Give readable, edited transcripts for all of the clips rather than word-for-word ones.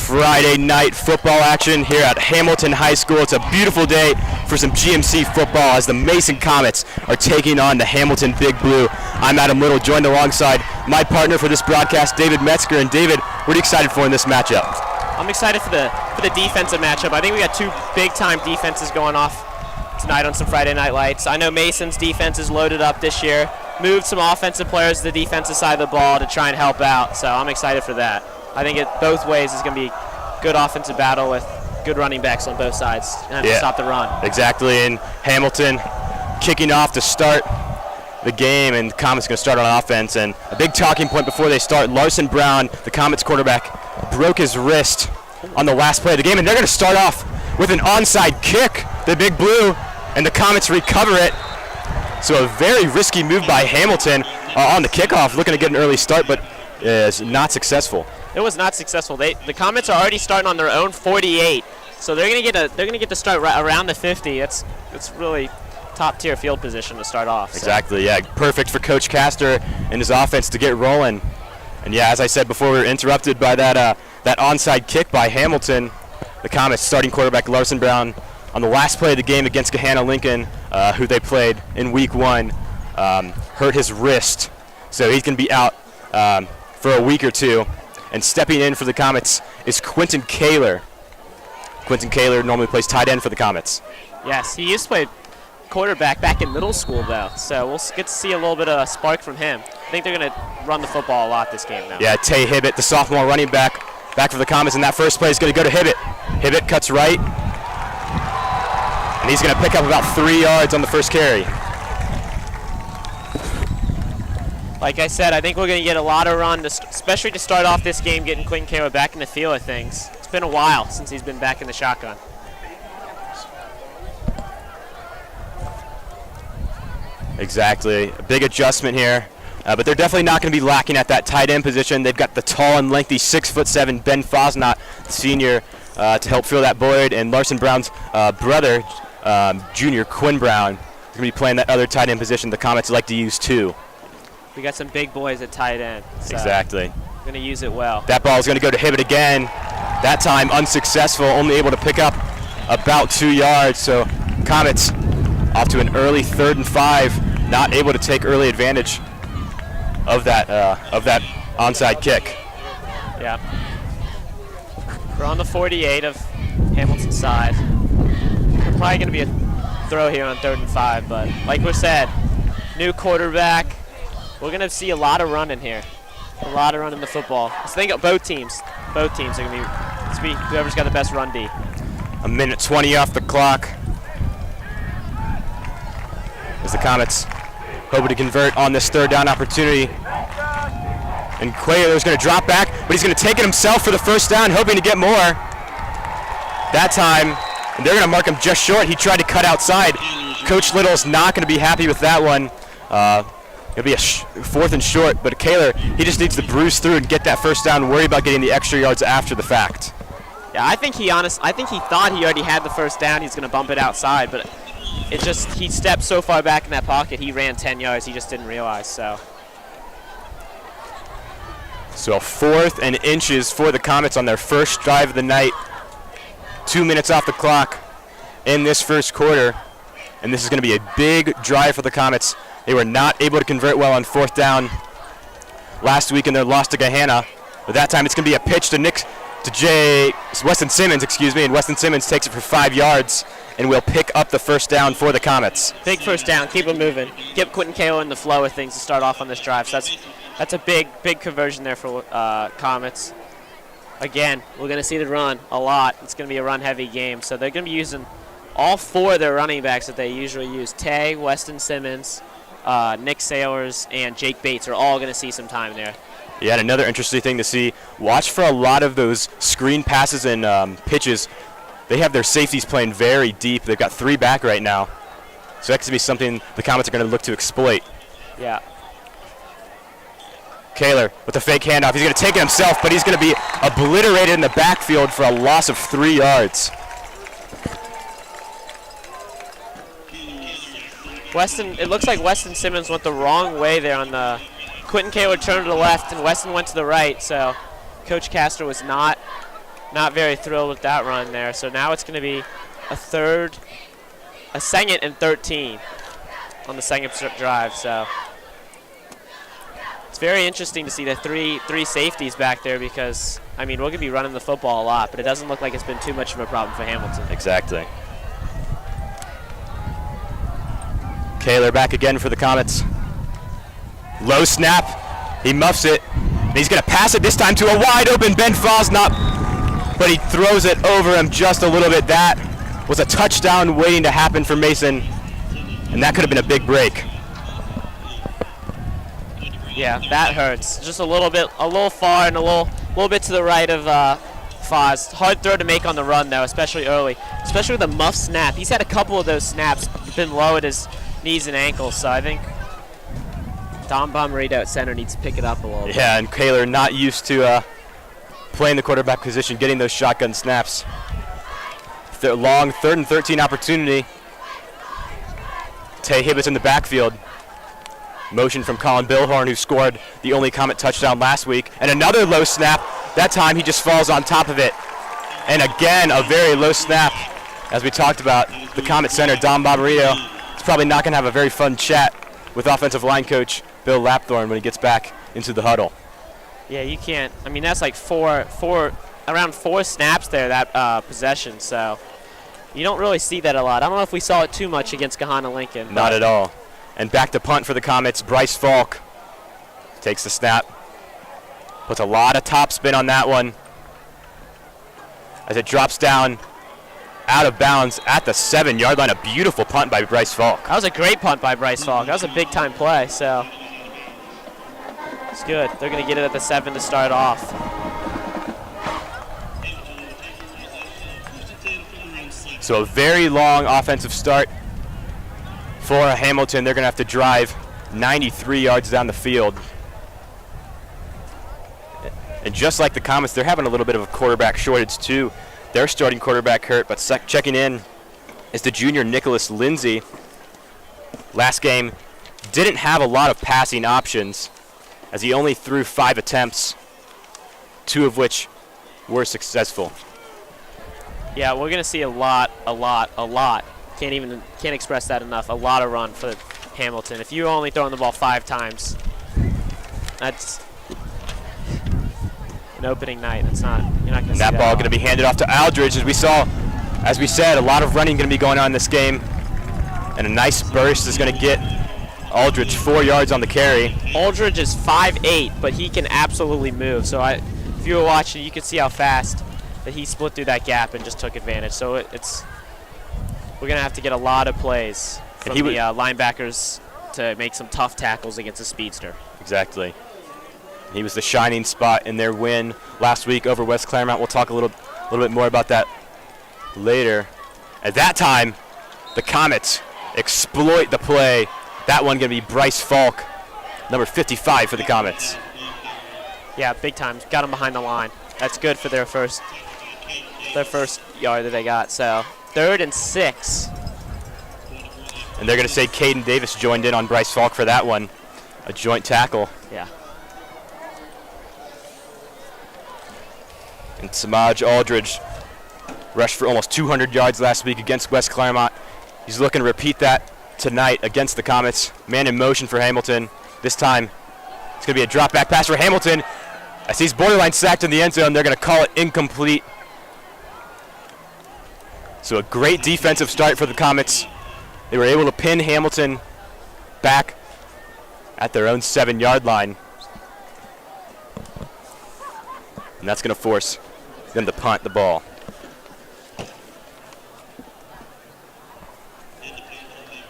Friday night football action here at Hamilton High School. It's a beautiful day for some GMC football as the Mason Comets are taking on the Hamilton Big Blue. I'm Adam Little, joined alongside my partner for this broadcast, David Metzger. And David, what are you excited for in this matchup? I'm excited for the defensive matchup. I think we got two big-time defenses going off tonight on some Friday Night Lights. I know Mason's defense is loaded up this year. Moved some offensive players to the defensive side of the ball to try and help out, so I'm excited for that. I think it both ways is going to be good offensive battle with good running backs on both sides and to stop the run. Exactly, and Hamilton kicking off to start the game, and the Comets going to start on offense. And a big talking point before they start, Larson Brown, the Comets quarterback, broke his wrist on the last play of the game, and they're going to start off with an onside kick, the Big Blue, and the Comets recover it. So a very risky move by Hamilton on the kickoff, looking to get an early start, but is not successful. It was not successful. The Comets are already starting on their own 48, so they're gonna get to start right around the 50. It's really top tier field position to start off. So. Exactly, yeah, perfect for Coach Castor and his offense to get rolling. And yeah, as I said before, we were interrupted by that onside kick by Hamilton. The Comets starting quarterback Larson Brown on the last play of the game against Gahanna Lincoln, who they played in week 1, hurt his wrist, so he's gonna be out for a week or two. And stepping in for the Comets is Quentin Kaler. Quentin Kaler normally plays tight end for the Comets. Yes, he used to play quarterback back in middle school, though, so we'll get to see a little bit of a spark from him. I think they're going to run the football a lot this game now. Yeah, Tay Hibbett, the sophomore running back for the Comets, and that first play is going to go to Hibbett. Hibbett cuts right, and he's going to pick up about 3 yards on the first carry. Like I said, I think we're going to get a lot of run, especially to start off this game, getting Quentin Kaler back in the feel of things. It's been a while since he's been back in the shotgun. Exactly. A big adjustment here. But they're definitely not going to be lacking at that tight end position. They've got the tall and lengthy 6'7" Ben Fosnot, senior, to help fill that void. And Larson Brown's brother, junior Quinn Brown, is going to be playing that other tight end position the Comets like to use too. We got some big boys at tight end. So exactly. Going to use it well. That ball is going to go to Hibbett again. That time unsuccessful, only able to pick up about 2 yards. So Comets off to an early 3rd and 5, not able to take early advantage of that onside kick. Yeah. We're on the 48 of Hamilton's side. There's probably going to be a throw here on 3rd and 5, but like we said, new quarterback. We're going to see a lot of run in here. A lot of run in the football. So think of both teams. Both teams are going to be whoever's got the best run D. A minute 20 off the clock. As the Comets hoping to convert on this 3rd down opportunity. And Kaler's going to drop back, but he's going to take it himself for the 1st down, hoping to get more. That time, and they're going to mark him just short. He tried to cut outside. Coach Little's not going to be happy with that one. It'll be a 4th and short, but Kaler, he just needs to bruise through and get that 1st down, worry about getting the extra yards after the fact. Yeah, I think he thought he already had the 1st down. He's going to bump it outside, but it just, he stepped so far back in that pocket, he ran 10 yards. He just didn't realize, so. So 4th and inches for the Comets on their first drive of the night. 2 minutes off the clock in this first quarter, and this is going to be a big drive for the Comets. They were not able to convert well on 4th down last week in their loss to Gahanna. But that time it's going to be a pitch to Weston Simmons, and Weston Simmons takes it for 5 yards and will pick up the 1st down for the Comets. Big 1st down, keep them moving. Get Quentin Kaler in the flow of things to start off on this drive. So that's a big conversion there for Comets. Again, we're going to see the run a lot. It's going to be a run-heavy game, so they're going to be using all 4 of their running backs that they usually use. Tay, Weston Simmons, Nick Sailors, and Jake Bates are all going to see some time there. Yeah, and another interesting thing to see, watch for a lot of those screen passes and pitches. They have their safeties playing very deep. They've got 3 back right now. So that could be something the Comets are going to look to exploit. Yeah. Kaler with a fake handoff. He's going to take it himself, but he's going to be obliterated in the backfield for a loss of 3 yards. It looks like Weston Simmons went the wrong way there on the Quentin Kaler turned to the left and Weston went to the right, so Coach Castor was not not very thrilled with that run there. So now it's going to be a second and 13 on the second drive. So it's very interesting to see the three safeties back there because, I mean, we're going to be running the football a lot, but it doesn't look like it's been too much of a problem for Hamilton. Exactly. Kaler back again for the Comets. Low snap. He muffs it. And he's going to pass it this time to a wide open Ben Fosnop, but he throws it over him just a little bit. That was a touchdown waiting to happen for Mason, and that could have been a big break. Yeah, that hurts. Just a little far and a little bit to the right of Foz. Hard throw to make on the run though, especially early. Especially with a muff snap. He's had a couple of those snaps been low at his knees and ankles, so I think Dom Bomarito at center needs to pick it up a little bit. Yeah, and Kaler not used to playing the quarterback position, getting those shotgun snaps. Long 3rd and 13 opportunity. Tay Hibbett's in the backfield. Motion from Colin Billhorn, who scored the only Comet touchdown last week. And another low snap. That time he just falls on top of it. And again, a very low snap. As we talked about, the Comet center, Dom Bomarito, is probably not going to have a very fun chat with offensive line coach Bill Lapthorne when he gets back into the huddle. Yeah, you can't. I mean, that's like around four snaps there, that possession. So you don't really see that a lot. I don't know if we saw it too much against Gahanna Lincoln. Not at all. And back to punt for the Comets. Bryce Falk takes the snap. Puts a lot of top spin on that one as it drops down out of bounds at the 7-yard line. A beautiful punt by Bryce Falk. That was a great punt by Bryce Falk. That was a big-time play, so it's good. They're going to get it at the 7 to start off. So a very long offensive start for Hamilton. They're going to have to drive 93 yards down the field. And just like the Comets, they're having a little bit of a quarterback shortage too. Their starting quarterback hurt, but checking in is the junior Nicholas Lindsay. Last game didn't have a lot of passing options as he only threw 5 attempts, 2 of which were successful. Yeah, we're going to see a lot. Can't express that enough. A lot of run for Hamilton. If you're only throwing the ball 5 times, that's an opening night. It's not. You're not going to see that ball going to be handed off to Aldridge, as we said, a lot of running going to be going on in this game, and a nice burst is going to get Aldridge 4 yards on the carry. Aldridge is 5'8", but he can absolutely move. So if you were watching, you could see how fast that he split through that gap and just took advantage. So we're going to have to get a lot of plays from the linebackers to make some tough tackles against a speedster. Exactly. He was the shining spot in their win last week over West Claremont. We'll talk a little bit more about that later. At that time, the Comets exploit the play. That one going to be Bryce Falk, number 55 for the Comets. Yeah, big time. Got him behind the line. That's good for their first yard that they got. So 3rd and 6. And they're going to say Caden Davis joined in on Bryce Falk for that one. A joint tackle. Yeah. And Samaj Aldridge rushed for almost 200 yards last week against West Claremont. He's looking to repeat that tonight against the Comets. Man in motion for Hamilton. This time, it's going to be a drop back pass for Hamilton. As he's borderline sacked in the end zone, they're going to call it incomplete. So a great defensive start for the Comets. They were able to pin Hamilton back at their own 7-yard line. And that's going to force them to punt the ball.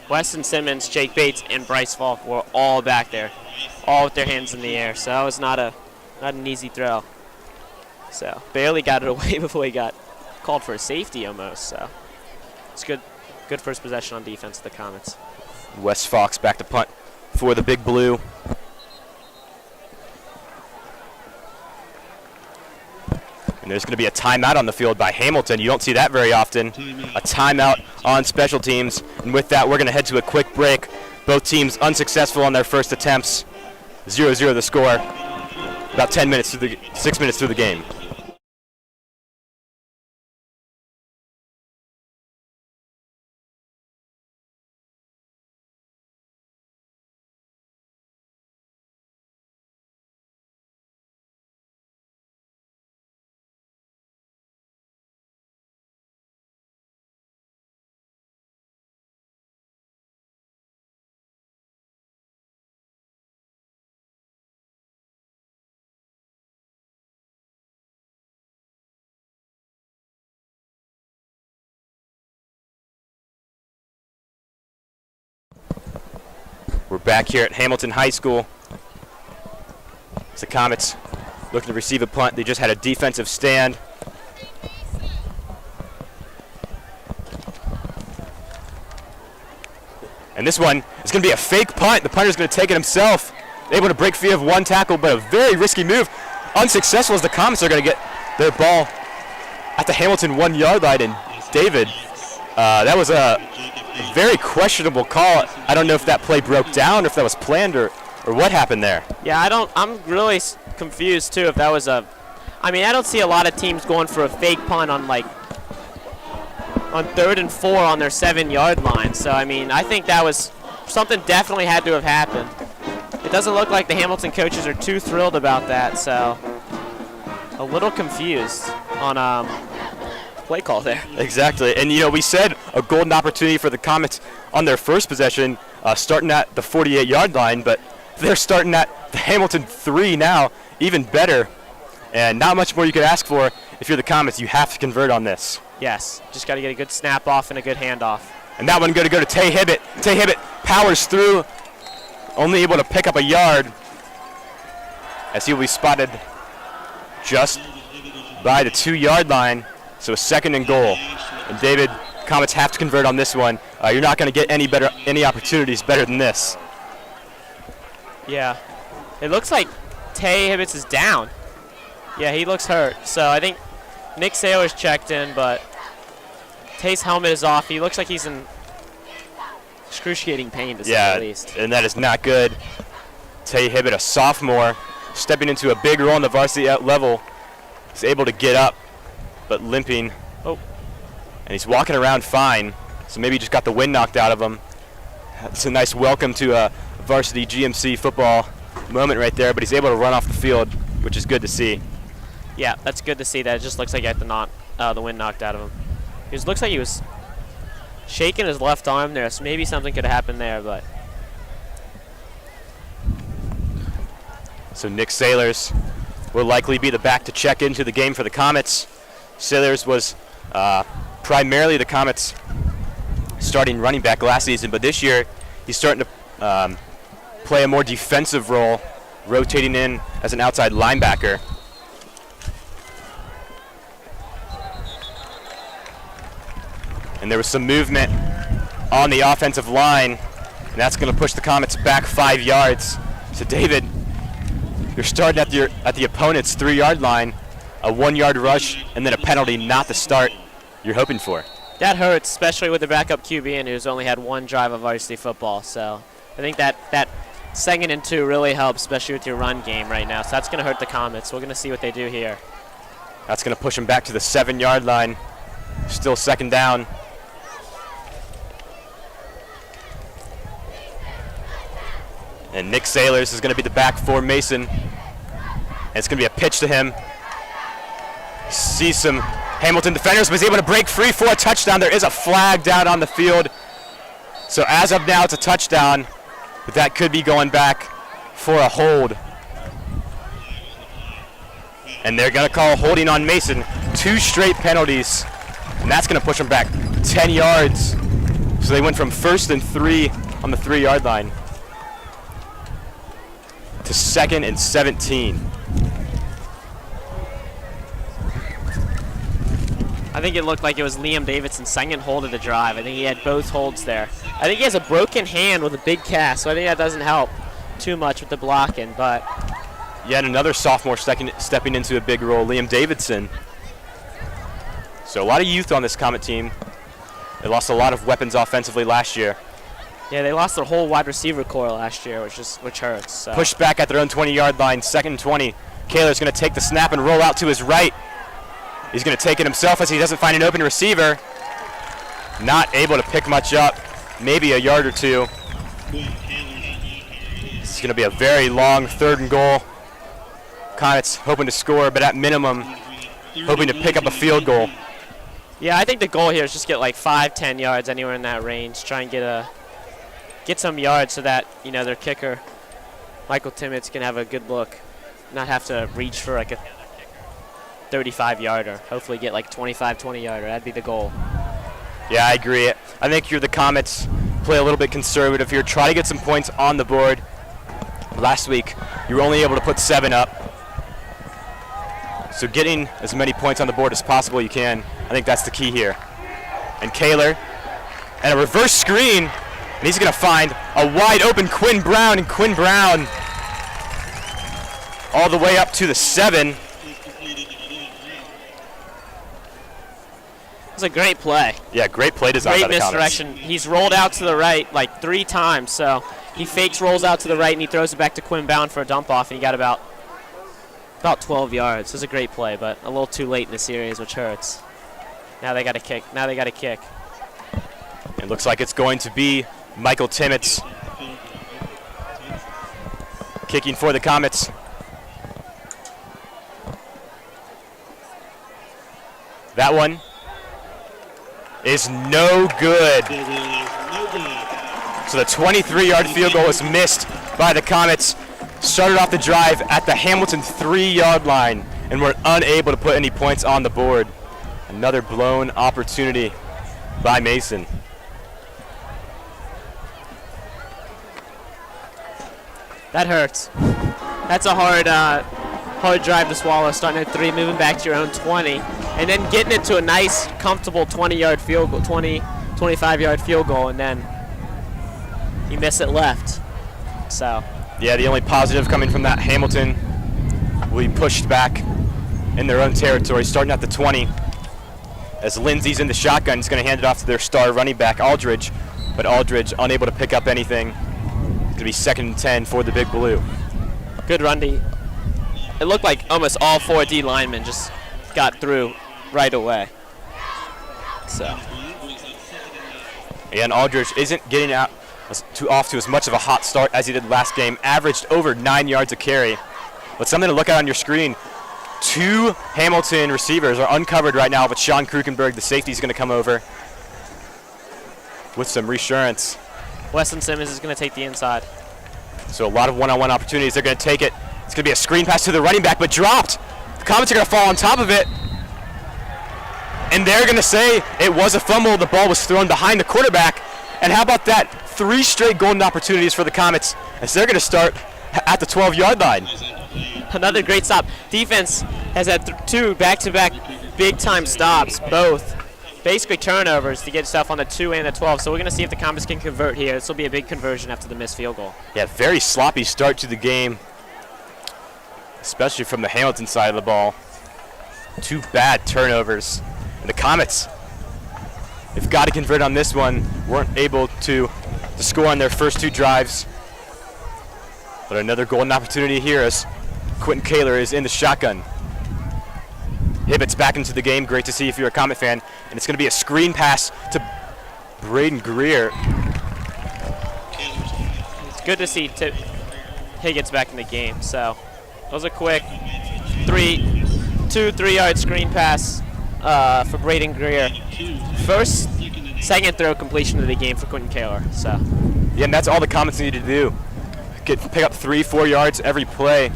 Weston Simmons, Jake Bates, and Bryce Falk were all back there, all with their hands in the air. So that was not an easy throw. So barely got it away before he got called for a safety almost. So it's good first possession on defense of the Comets. Wes Fox back to punt for the Big Blue. And there's going to be a timeout on the field by Hamilton. You don't see that very often. A timeout on special teams. And with that, we're going to head to a quick break. Both teams unsuccessful on their first attempts. 0-0 the score. About 6 minutes through the game. We're back here at Hamilton High School. It's the Comets looking to receive a punt. They just had a defensive stand. And this one is going to be a fake punt. The punter's going to take it himself. Able to break free of one tackle, but a very risky move. Unsuccessful as the Comets are going to get their ball at the Hamilton 1 yard line. And David, that was a very questionable call. I don't know if that play broke down, or if that was planned, or what happened there. Yeah, I'm really confused too if that was a. I mean, I don't see a lot of teams going for a fake punt on 3rd and 4 on their 7 yard line. So I mean, I think that was something definitely had to have happened. It doesn't look like the Hamilton coaches are too thrilled about that. So a little confused on play call there. Exactly, and we said a golden opportunity for the Comets on their first possession, starting at the 48 yard line, but they're starting at the Hamilton 3 now, even better, and not much more you could ask for. If you're the Comets, you have to convert on this. Yes, just got to get a good snap off and a good handoff. And that one going to go to Tay Hibbett. Tay Hibbett powers through, only able to pick up a yard, as he will be spotted just by the 2 yard line. So a 2nd and goal. And David, Comets have to convert on this one. You're not going to get any opportunities better than this. Yeah. It looks like Tay Hibbets is down. Yeah, he looks hurt. So I think Nick Saylor's checked in, but Tay's helmet is off. He looks like he's in excruciating pain, to say the least. And that is not good. Tay Hibbett, a sophomore, stepping into a big role on the varsity level. He's able to get up, but limping. Oh. And he's walking around fine, so maybe he just got the wind knocked out of him. It's a nice welcome to a varsity GMC football moment right there, but he's able to run off the field, which is good to see. Yeah, that's good to see. That it just looks like he had the wind knocked out of him. It looks like he was shaking his left arm there, so maybe something could have happened there, but. So Nick Saylors will likely be the back to check into the game for the Comets. Saylors was primarily the Comets' starting running back last season, but this year he's starting to play a more defensive role, rotating in as an outside linebacker. And there was some movement on the offensive line, and that's going to push the Comets back 5 yards. So David, you're starting at the opponent's 3 yard line, a 1 yard rush, and then a penalty, not the start you're hoping for. That hurts, especially with the backup QB in who's only had 1 drive of varsity football. So I think that 2nd and 2 really helps, especially with your run game right now. So that's going to hurt the Comets. We're going to see what they do here. That's going to push them back to the 7 yard line. Still 2nd down. And Nick Saylors is going to be the back for Mason. And it's going to be a pitch to him. Sees some Hamilton defenders, but he's able to break free for a touchdown. There is a flag down on the field. So as of now, it's a touchdown, but that could be going back for a hold. And they're going to call holding on Mason. 2 straight penalties, and that's going to push them back 10 yards. So they went from 1st and 3 on the 3 yard line to 2nd and 17. I think it looked like it was Liam Davidson's second hold of the drive. I think he had both holds there. I think he has a broken hand with a big cast, so I think that doesn't help too much with the blocking. But yet another sophomore stepping into a big role, Liam Davidson. So a lot of youth on this Comet team. They lost a lot of weapons offensively last year. Yeah, they lost their whole wide receiver core last year, which hurts. So. Pushed back at their own 20 yard line, 2nd and 20. Kaler's going to take the snap and roll out to his right. He's going to take it himself as he doesn't find an open receiver. Not able to pick much up, maybe a yard or 2. It's going to be a very long 3rd and goal. Comets hoping to score, but at minimum, hoping to pick up a field goal. Yeah, I think the goal here is just get like 5-10 yards, anywhere in that range. Try and get some yards so that their kicker, Michael Timmons, can have a good look, not have to reach for like a 35-yarder. Hopefully get like 25-20-yarder. That'd be the goal. Yeah, I agree. I think you're the Comets play a little bit conservative here, try to get some points on the board. Last week, you were only able to put 7 up. So getting as many points on the board as possible you can, I think that's the key here. And Kaler, and a reverse screen, and he's going to find a wide open Quinn Brown, and Quinn Brown all the way up to the 7. It's a great play. Yeah, great play design by the Comets. Great misdirection. He's rolled out to the right like 3 times, so he fakes, rolls out to the right, and he throws it back to Quinn Brown for a dump off, and he got about 12 yards. It was a great play, but a little too late in the series, which hurts. Now they got to kick. Now they got to kick. It looks like it's going to be Michael Timmons kicking for the Comets. That one is no good. So the 23-yard field goal was missed by the Comets. Started off the drive at the Hamilton 3-yard line and were unable to put any points on the board. Another blown opportunity by Mason. That hurts. That's a hard drive to swallow, starting at 3, moving back to your own 20, and then getting it to a nice, comfortable 20-yard field goal, 25-yard field goal, and then you miss it left. So. Yeah, the only positive coming from that, Hamilton will be pushed back in their own territory, starting at the 20. As Lindsey's in the shotgun, he's going to hand it off to their star running back, Aldridge, but Aldridge unable to pick up anything. It's going to be 2nd and 10 for the Big Blue. Good run D. It looked like almost all 4 D linemen just got through right away. So. And Aldridge isn't getting off to as much of a hot start as he did last game. Averaged over 9 yards a carry. But something to look at on your screen. 2 Hamilton receivers are uncovered right now, but Sean Krukenberg, the safety, is going to come over with some reassurance. Weston Simmons is going to take the inside. So a lot of one-on-one opportunities. They're going to take it. It's going to be a screen pass to the running back, but dropped. The Comets are going to fall on top of it. And they're going to say it was a fumble. The ball was thrown behind the quarterback. And how about that? 3 straight golden opportunities for the Comets as they're going to start at the 12-yard line. Another great stop. Defense has had 2 back-to-back big-time stops, both basically turnovers to get stuff on the 2 and the 12. So we're going to see if the Comets can convert here. This will be a big conversion after the missed field goal. Yeah, very sloppy start to the game, especially from the Hamilton side of the ball. 2 bad turnovers. And the Comets, they've got to convert on this one. Weren't able to score on their first 2 drives. But another golden opportunity here as Quentin Kaler is in the shotgun. Hibbett's back into the game. Great to see if you're a Comet fan. And it's going to be a screen pass to Braden Greer. It's good to see Higgett's back in the game. So that was a quick 3-yard screen pass for Braden Greer. Second throw completion of the game for Quentin Kaler. So. Yeah, and that's all the Comets need to do. Pick up 3-4 yards every play.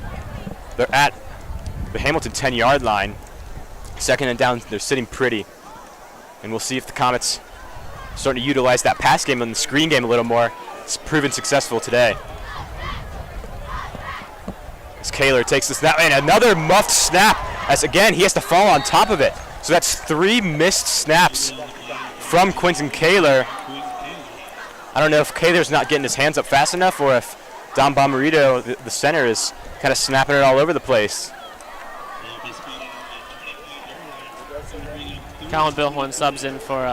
They're at the Hamilton 10-yard line. 2nd and down, they're sitting pretty. And we'll see if the Comets are starting to utilize that pass game and the screen game a little more. It's proven successful today. As Kaler takes the snap, and another muffed snap, as again, he has to fall on top of it. So that's 3 missed snaps from Quentin Kaler. I don't know if Kaler's not getting his hands up fast enough or if Don Bomarito, the center, is kind of snapping it all over the place. Colin Billhorn subs in for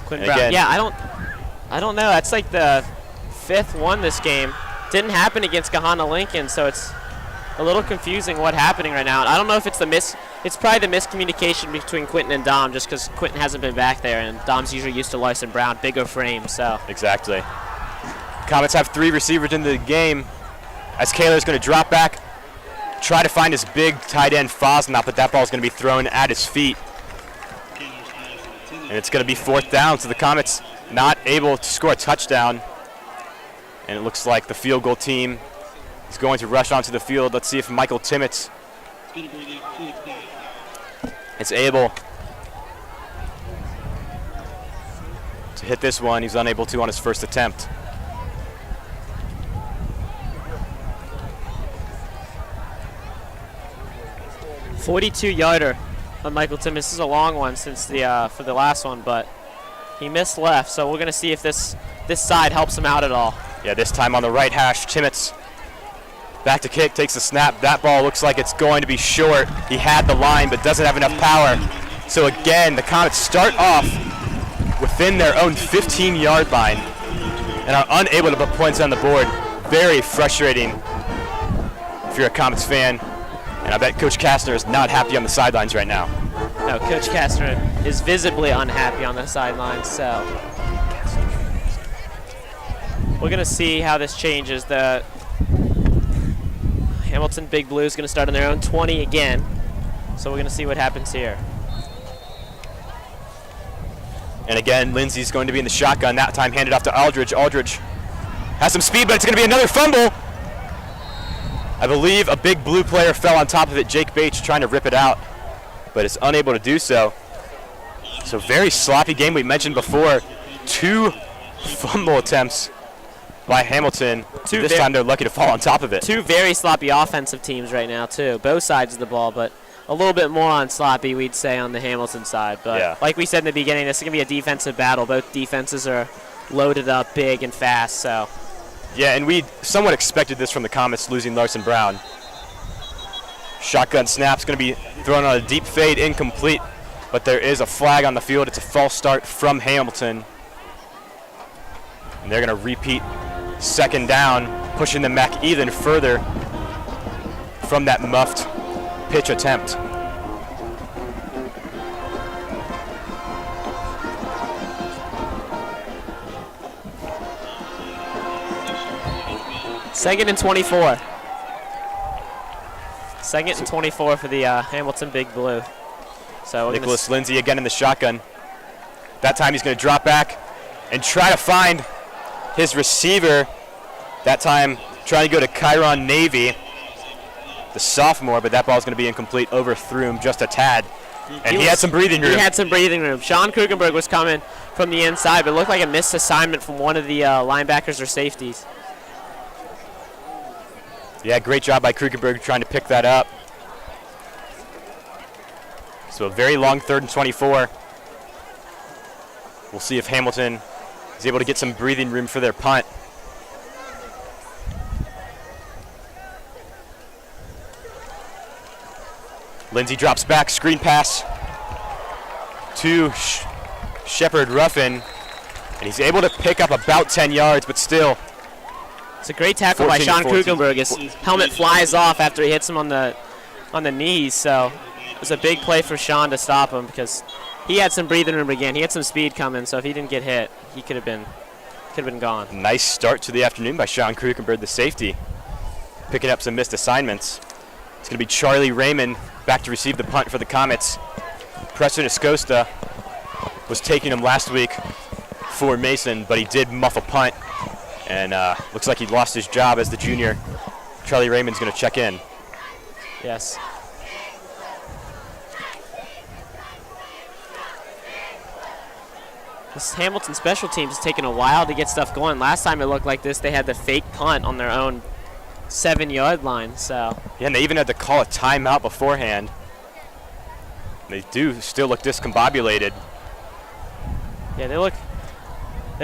Quentin Brown. Yeah, I don't know. That's like the 5th one this game. Didn't happen against Gahanna Lincoln, so it's a little confusing what's happening right now. And I don't know if it's it's probably the miscommunication between Quentin and Dom, just because Quentin hasn't been back there, and Dom's usually used to Larson Brown, bigger frame. So exactly. Comets have 3 receivers in the game as Kaler's going to drop back, try to find his big tight end Fosnap, but that ball's going to be thrown at his feet. And it's going to be 4th down, so the Comets not able to score a touchdown. And it looks like the field goal team is going to rush onto the field. Let's see if Michael Timmons is able to hit this one. He's unable to on his first attempt. .42-yarder on Michaelton. This is a long one since the for the last one, but he missed left, so we're going to see if this side helps him out at all. Yeah, this time on the right hash, Timmons back to kick, takes the snap. That ball looks like it's going to be short. He had the line, but doesn't have enough power. So again, the Comets start off within their own 15-yard line and are unable to put points on the board. Very frustrating if you're a Comets fan. And I bet Coach Kastner is not happy on the sidelines right now. No, Coach Kastner is visibly unhappy on the sidelines, so we're going to see how this changes. The Hamilton Big Blue is going to start on their own 20 again, so we're going to see what happens here. And again, Lindsey's going to be in the shotgun, that time handed off to Aldridge. Aldridge has some speed, but it's going to be another fumble. I believe a Big Blue player fell on top of it. Jake Bates trying to rip it out, but is unable to do so. So very sloppy game. We mentioned before, 2 fumble attempts by Hamilton. This time they're lucky to fall on top of it. 2 very sloppy offensive teams right now too, both sides of the ball, but a little bit more on sloppy, we'd say, on the Hamilton side. But yeah, like we said in the beginning, this is going to be a defensive battle. Both defenses are loaded up big and fast, so. Yeah, and we somewhat expected this from the Comets losing Larson Brown. Shotgun snap's going to be thrown on a deep fade, incomplete, but there is a flag on the field. It's a false start from Hamilton. And they're going to repeat second down, pushing them back even further from that muffed pitch attempt. Second and 24. Second and 24 for the Hamilton Big Blue. So Nicholas Lindsey again in the shotgun. That time he's going to drop back and try to find his receiver. That time trying to go to Chiron Navy, the sophomore, but that ball's going to be incomplete. Overthrew him just a tad. And he had some breathing room. He had some breathing room. Sean Krugenberg was coming from the inside, but it looked like a missed assignment from one of the linebackers or safeties. Yeah, great job by Krugenberg trying to pick that up. So a very long 3rd and 24. We'll see if Hamilton is able to get some breathing room for their punt. Lindsey drops back, screen pass to Shepard Ruffin, and he's able to pick up about 10 yards, but still. It's a great tackle by Sean Krugenberg. His helmet flies off after he hits him on the knees, so it was a big play for Sean to stop him because he had some breathing room again. He had some speed coming, so if he didn't get hit, he could have been gone. Nice start to the afternoon by Sean Krugenberg, the safety, picking up some missed assignments. It's going to be Charlie Raymond back to receive the punt for the Comets. Preston Escosta was taking him last week for Mason, but he did muff a punt, and looks like he lost his job as the junior. Charlie Raymond's going to check in. Yes. This Hamilton special teams is taking a while to get stuff going. Last time it looked like this, they had the fake punt on their own 7-yard line. So. Yeah, and they even had to call a timeout beforehand. They do still look discombobulated. Yeah, they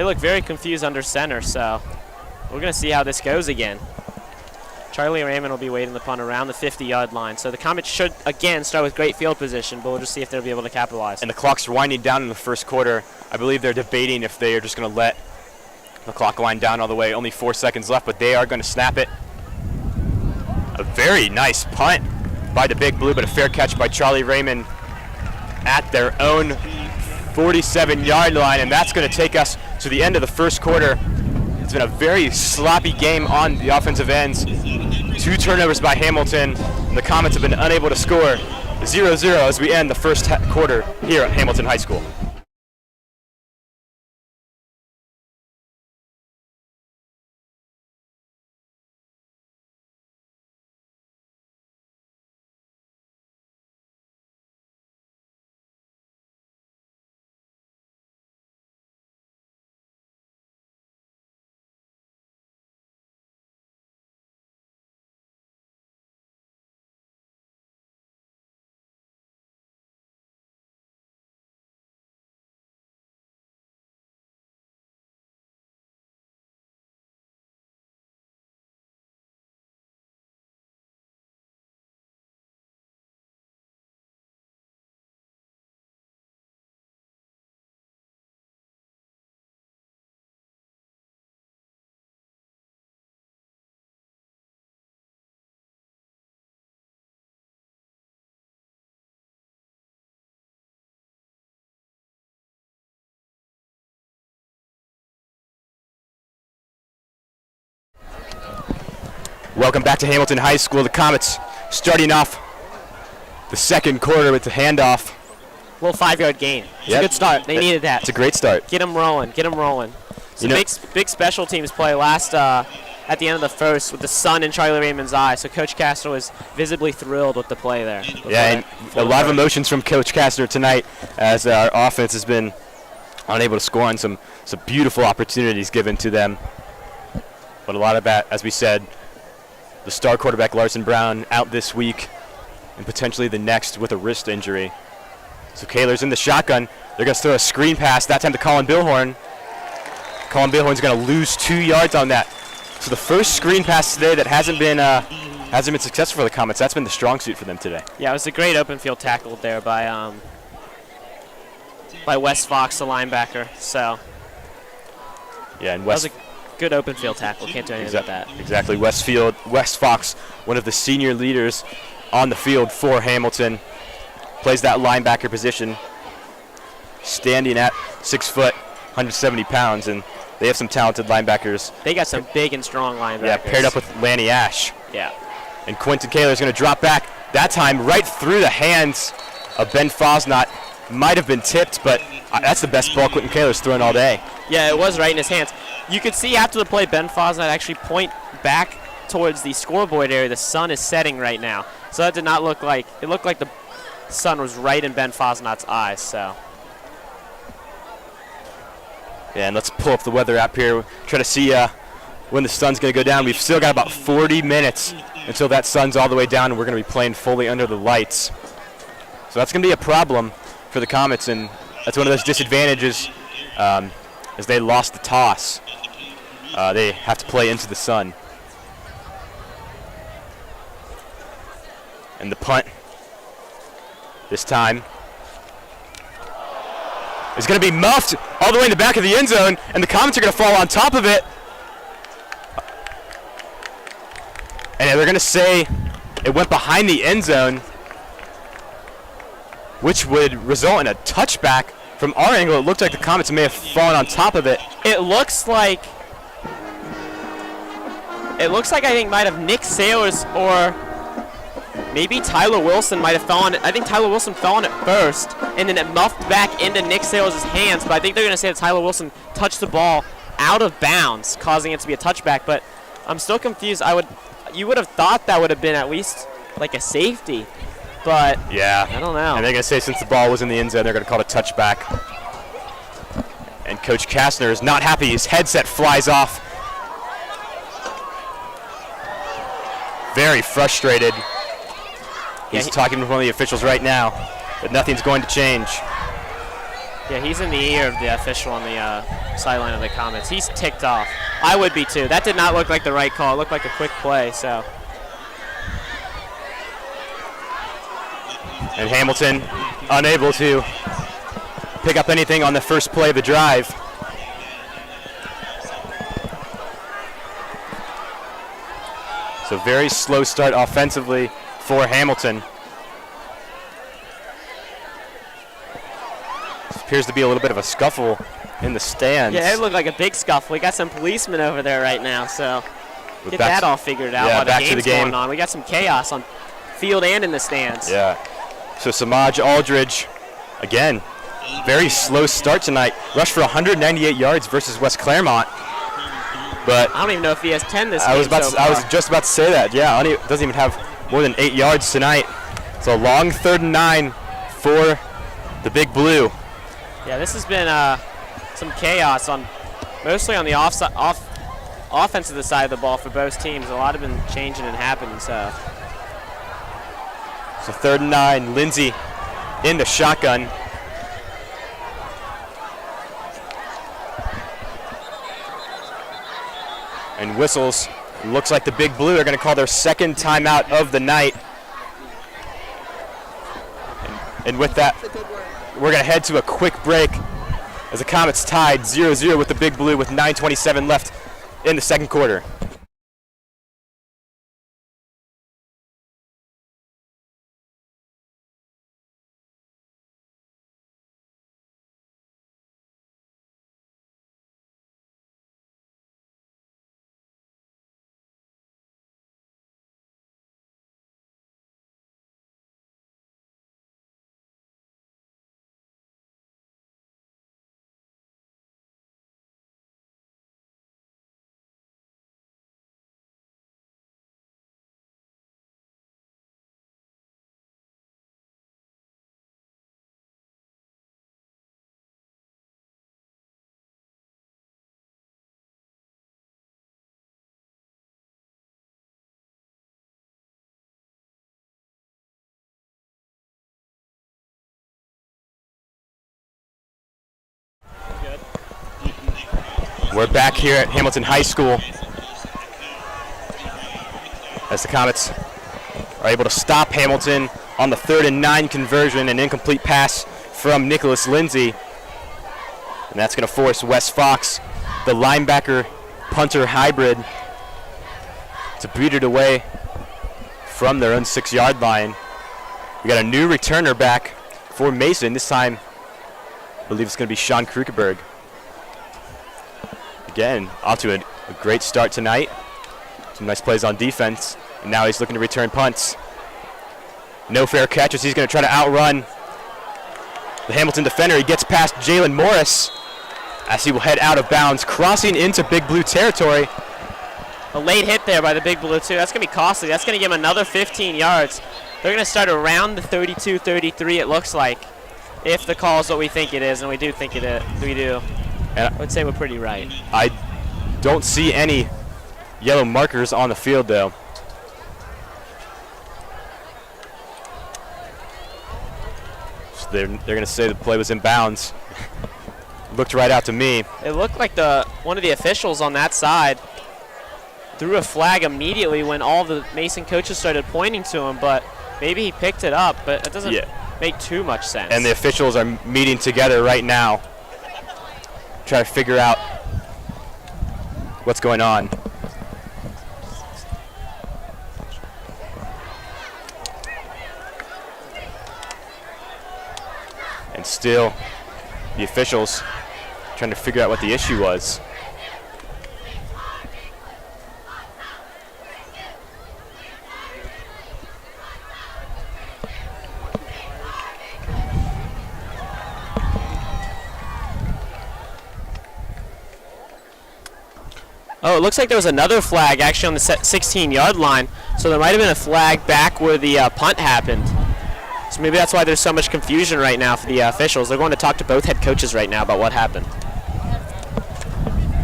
look very confused under center, so we're going to see how this goes again. Charlie Raymond will be waiting the punt around the 50-yard line. So the Comets should, again, start with great field position, but we'll just see if they'll be able to capitalize. And the clock's winding down in the first quarter. I believe they're debating if they are just going to let the clock wind down all the way. Only 4 seconds left, but they are going to snap it. A very nice punt by the Big Blue, but a fair catch by Charlie Raymond at their own 47-yard line, and that's going to take us to the end of the first quarter. It's been a very sloppy game on the offensive ends. 2 turnovers by Hamilton, and the Comets have been unable to score. 0-0 as we end the first quarter here at Hamilton High School. Welcome back to Hamilton High School. The Comets starting off the second quarter with the handoff. Little 5-yard gain. It's a good start. They needed that. It's a great start. Get them rolling. Get them rolling. Some big special teams play last at the end of the first with the sun in Charlie Raymond's eye. So Coach Castro was visibly thrilled with the play there. Yeah, and a lot of emotions from Coach Castro tonight as our offense has been unable to score on some beautiful opportunities given to them. But a lot of that, as we said, the star quarterback Larson Brown out this week and potentially the next with a wrist injury. So Kaler's in the shotgun. They're going to throw a screen pass, that time to Colin Billhorn. Colin Billhorn's going to lose 2 yards on that. So the first screen pass today that hasn't been successful for the Comets. That's been the strong suit for them today. Yeah, it was a great open field tackle there by Wes Fox, the linebacker. So yeah, and that was a good open field tackle. Can't do anything about that. Exactly. Wes Fox, one of the senior leaders on the field for Hamilton, plays that linebacker position, standing at 6 foot, 170 pounds, and they have some talented linebackers. They got some big and strong linebackers. Yeah, paired up with Lanny Ash. Yeah. And Quentin Kaler is going to drop back, that time right through the hands of Ben Fosnot. Might have been tipped, but that's the best ball Quentin Kaler's thrown all day. Yeah, it was right in his hands. You could see after the play, Ben Fosnot actually point back towards the scoreboard area. The sun is setting right now. So that did not look like, it looked like the sun was right in Ben Fosnot's eyes, so. Yeah, and let's pull up the weather app here, try to see when the sun's going to go down. We've still got about 40 minutes until that sun's all the way down, and we're going to be playing fully under the lights. So that's going to be a problem for the Comets, and that's one of those disadvantages as they lost the toss. They have to play into the sun. And the punt this time is going to be muffed all the way in the back of the end zone, and the Comets are going to fall on top of it. And they're going to say it went behind the end zone, which would result in a touchback. From our angle, it looked like the Comets may have fallen on top of it. It looks like I think might have Nick Sailors or maybe Tyler Wilson might have fallen. I think Tyler Wilson fell on it first, and then it muffed back into Nick Sailors' hands. But I think they're going to say that Tyler Wilson touched the ball out of bounds, causing it to be a touchback. But I'm still confused. You would have thought that would have been at least like a safety. But yeah, I don't know. And they're going to say since the ball was in the end zone, they're going to call it a touchback. And Coach Kastner is not happy. His headset flies off. Very frustrated. He's talking with one of the officials right now, but nothing's going to change. Yeah, he's in the ear of the official on the sideline of the Comets. He's ticked off. I would be too. That did not look like the right call. It looked like a quick play, so. And Hamilton unable to pick up anything on the first play of the drive. So very slow start offensively for Hamilton. This appears to be a little bit of a scuffle in the stands. Yeah, it looked like a big scuffle. We got some policemen over there right now, so get that all figured out while the game's going on. We got some chaos on field and in the stands. Yeah. So Samaj Aldridge, again, very slow start tonight. Rushed for 198 yards versus West Claremont. But I don't even know if he has 10 this game I was just about to say that. Yeah, doesn't even have more than 8 yards tonight. So a long 3rd and 9 for the Big Blue. Yeah, this has been some chaos mostly on the offensive side of the ball for both teams. A lot have been changing and happening. So 3rd and 9, Lindsay in the shotgun. And whistles. Looks like the Big Blue are going to call their second timeout of the night. And with that, we're going to head to a quick break as the Comets tied 0-0 with the Big Blue with 9:27 left in the second quarter. We're back here at Hamilton High School as the Comets are able to stop Hamilton on the 3rd and 9 conversion, an incomplete pass from Nicholas Lindsay. And that's going to force Wes Fox, the linebacker punter hybrid, to beat it away from their own 6-yard line. We got a new returner back for Mason. This time, I believe it's going to be Sean Krugerberg. Again, off to a great start tonight. Some nice plays on defense. And now he's looking to return punts. No fair catches. He's going to try to outrun the Hamilton defender. He gets past Jalen Morris as he will head out of bounds, crossing into Big Blue territory. A late hit there by the Big Blue, too. That's going to be costly. That's going to give him another 15 yards. They're going to start around the 32-33, it looks like, if the call is what we think it is, and we do think it is. We do. And I would say we're pretty right. I don't see any yellow markers on the field, though. So they're going to say the play was in bounds. Looked right out to me. It looked like one of the officials on that side threw a flag immediately when all the Mason coaches started pointing to him, but maybe he picked it up, but it doesn't make too much sense. And the officials are meeting together right now, try to figure out what's going on. And still, the officials trying to figure out what the issue was. Oh, it looks like there was another flag actually on the 16-yard line. So there might have been a flag back where the punt happened. So maybe that's why there's so much confusion right now for the officials. They're going to talk to both head coaches right now about what happened.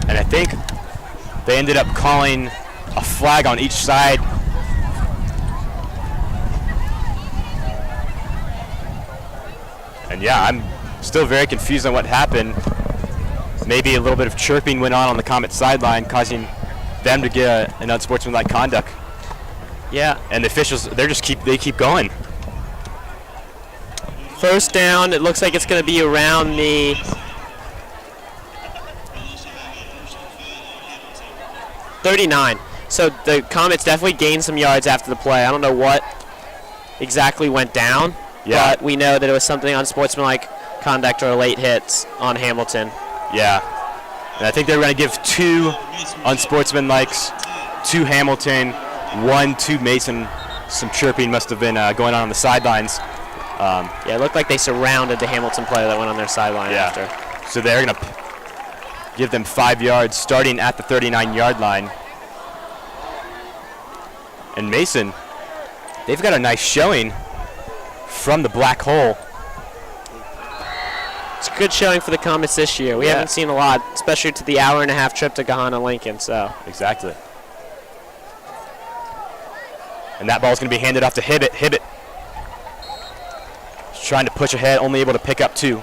And I think they ended up calling a flag on each side. And yeah, I'm still very confused on what happened. Maybe a little bit of chirping went on the Comet sideline, causing them to get an unsportsmanlike conduct. Yeah. And the officials, they keep going. First down, it looks like it's going to be around the 39. So the Comets definitely gained some yards after the play. I don't know what exactly went down, but we know that it was something unsportsmanlike conduct or late hits on Hamilton. Yeah, and I think they were going to give 2 unsportsmanlikes to Hamilton, 1 to Mason. Some chirping must have been going on the sidelines. Yeah, it looked like they surrounded the Hamilton player that went on their sideline after. So they're going to give them 5 yards starting at the 39-yard line. And Mason, they've got a nice showing from the black hole. It's a good showing for the Comets this year. We haven't seen a lot, especially to the hour-and-a-half trip to Gahanna Lincoln. So exactly. And that ball's going to be handed off to Hibbett. Hibbett is trying to push ahead, only able to pick up 2.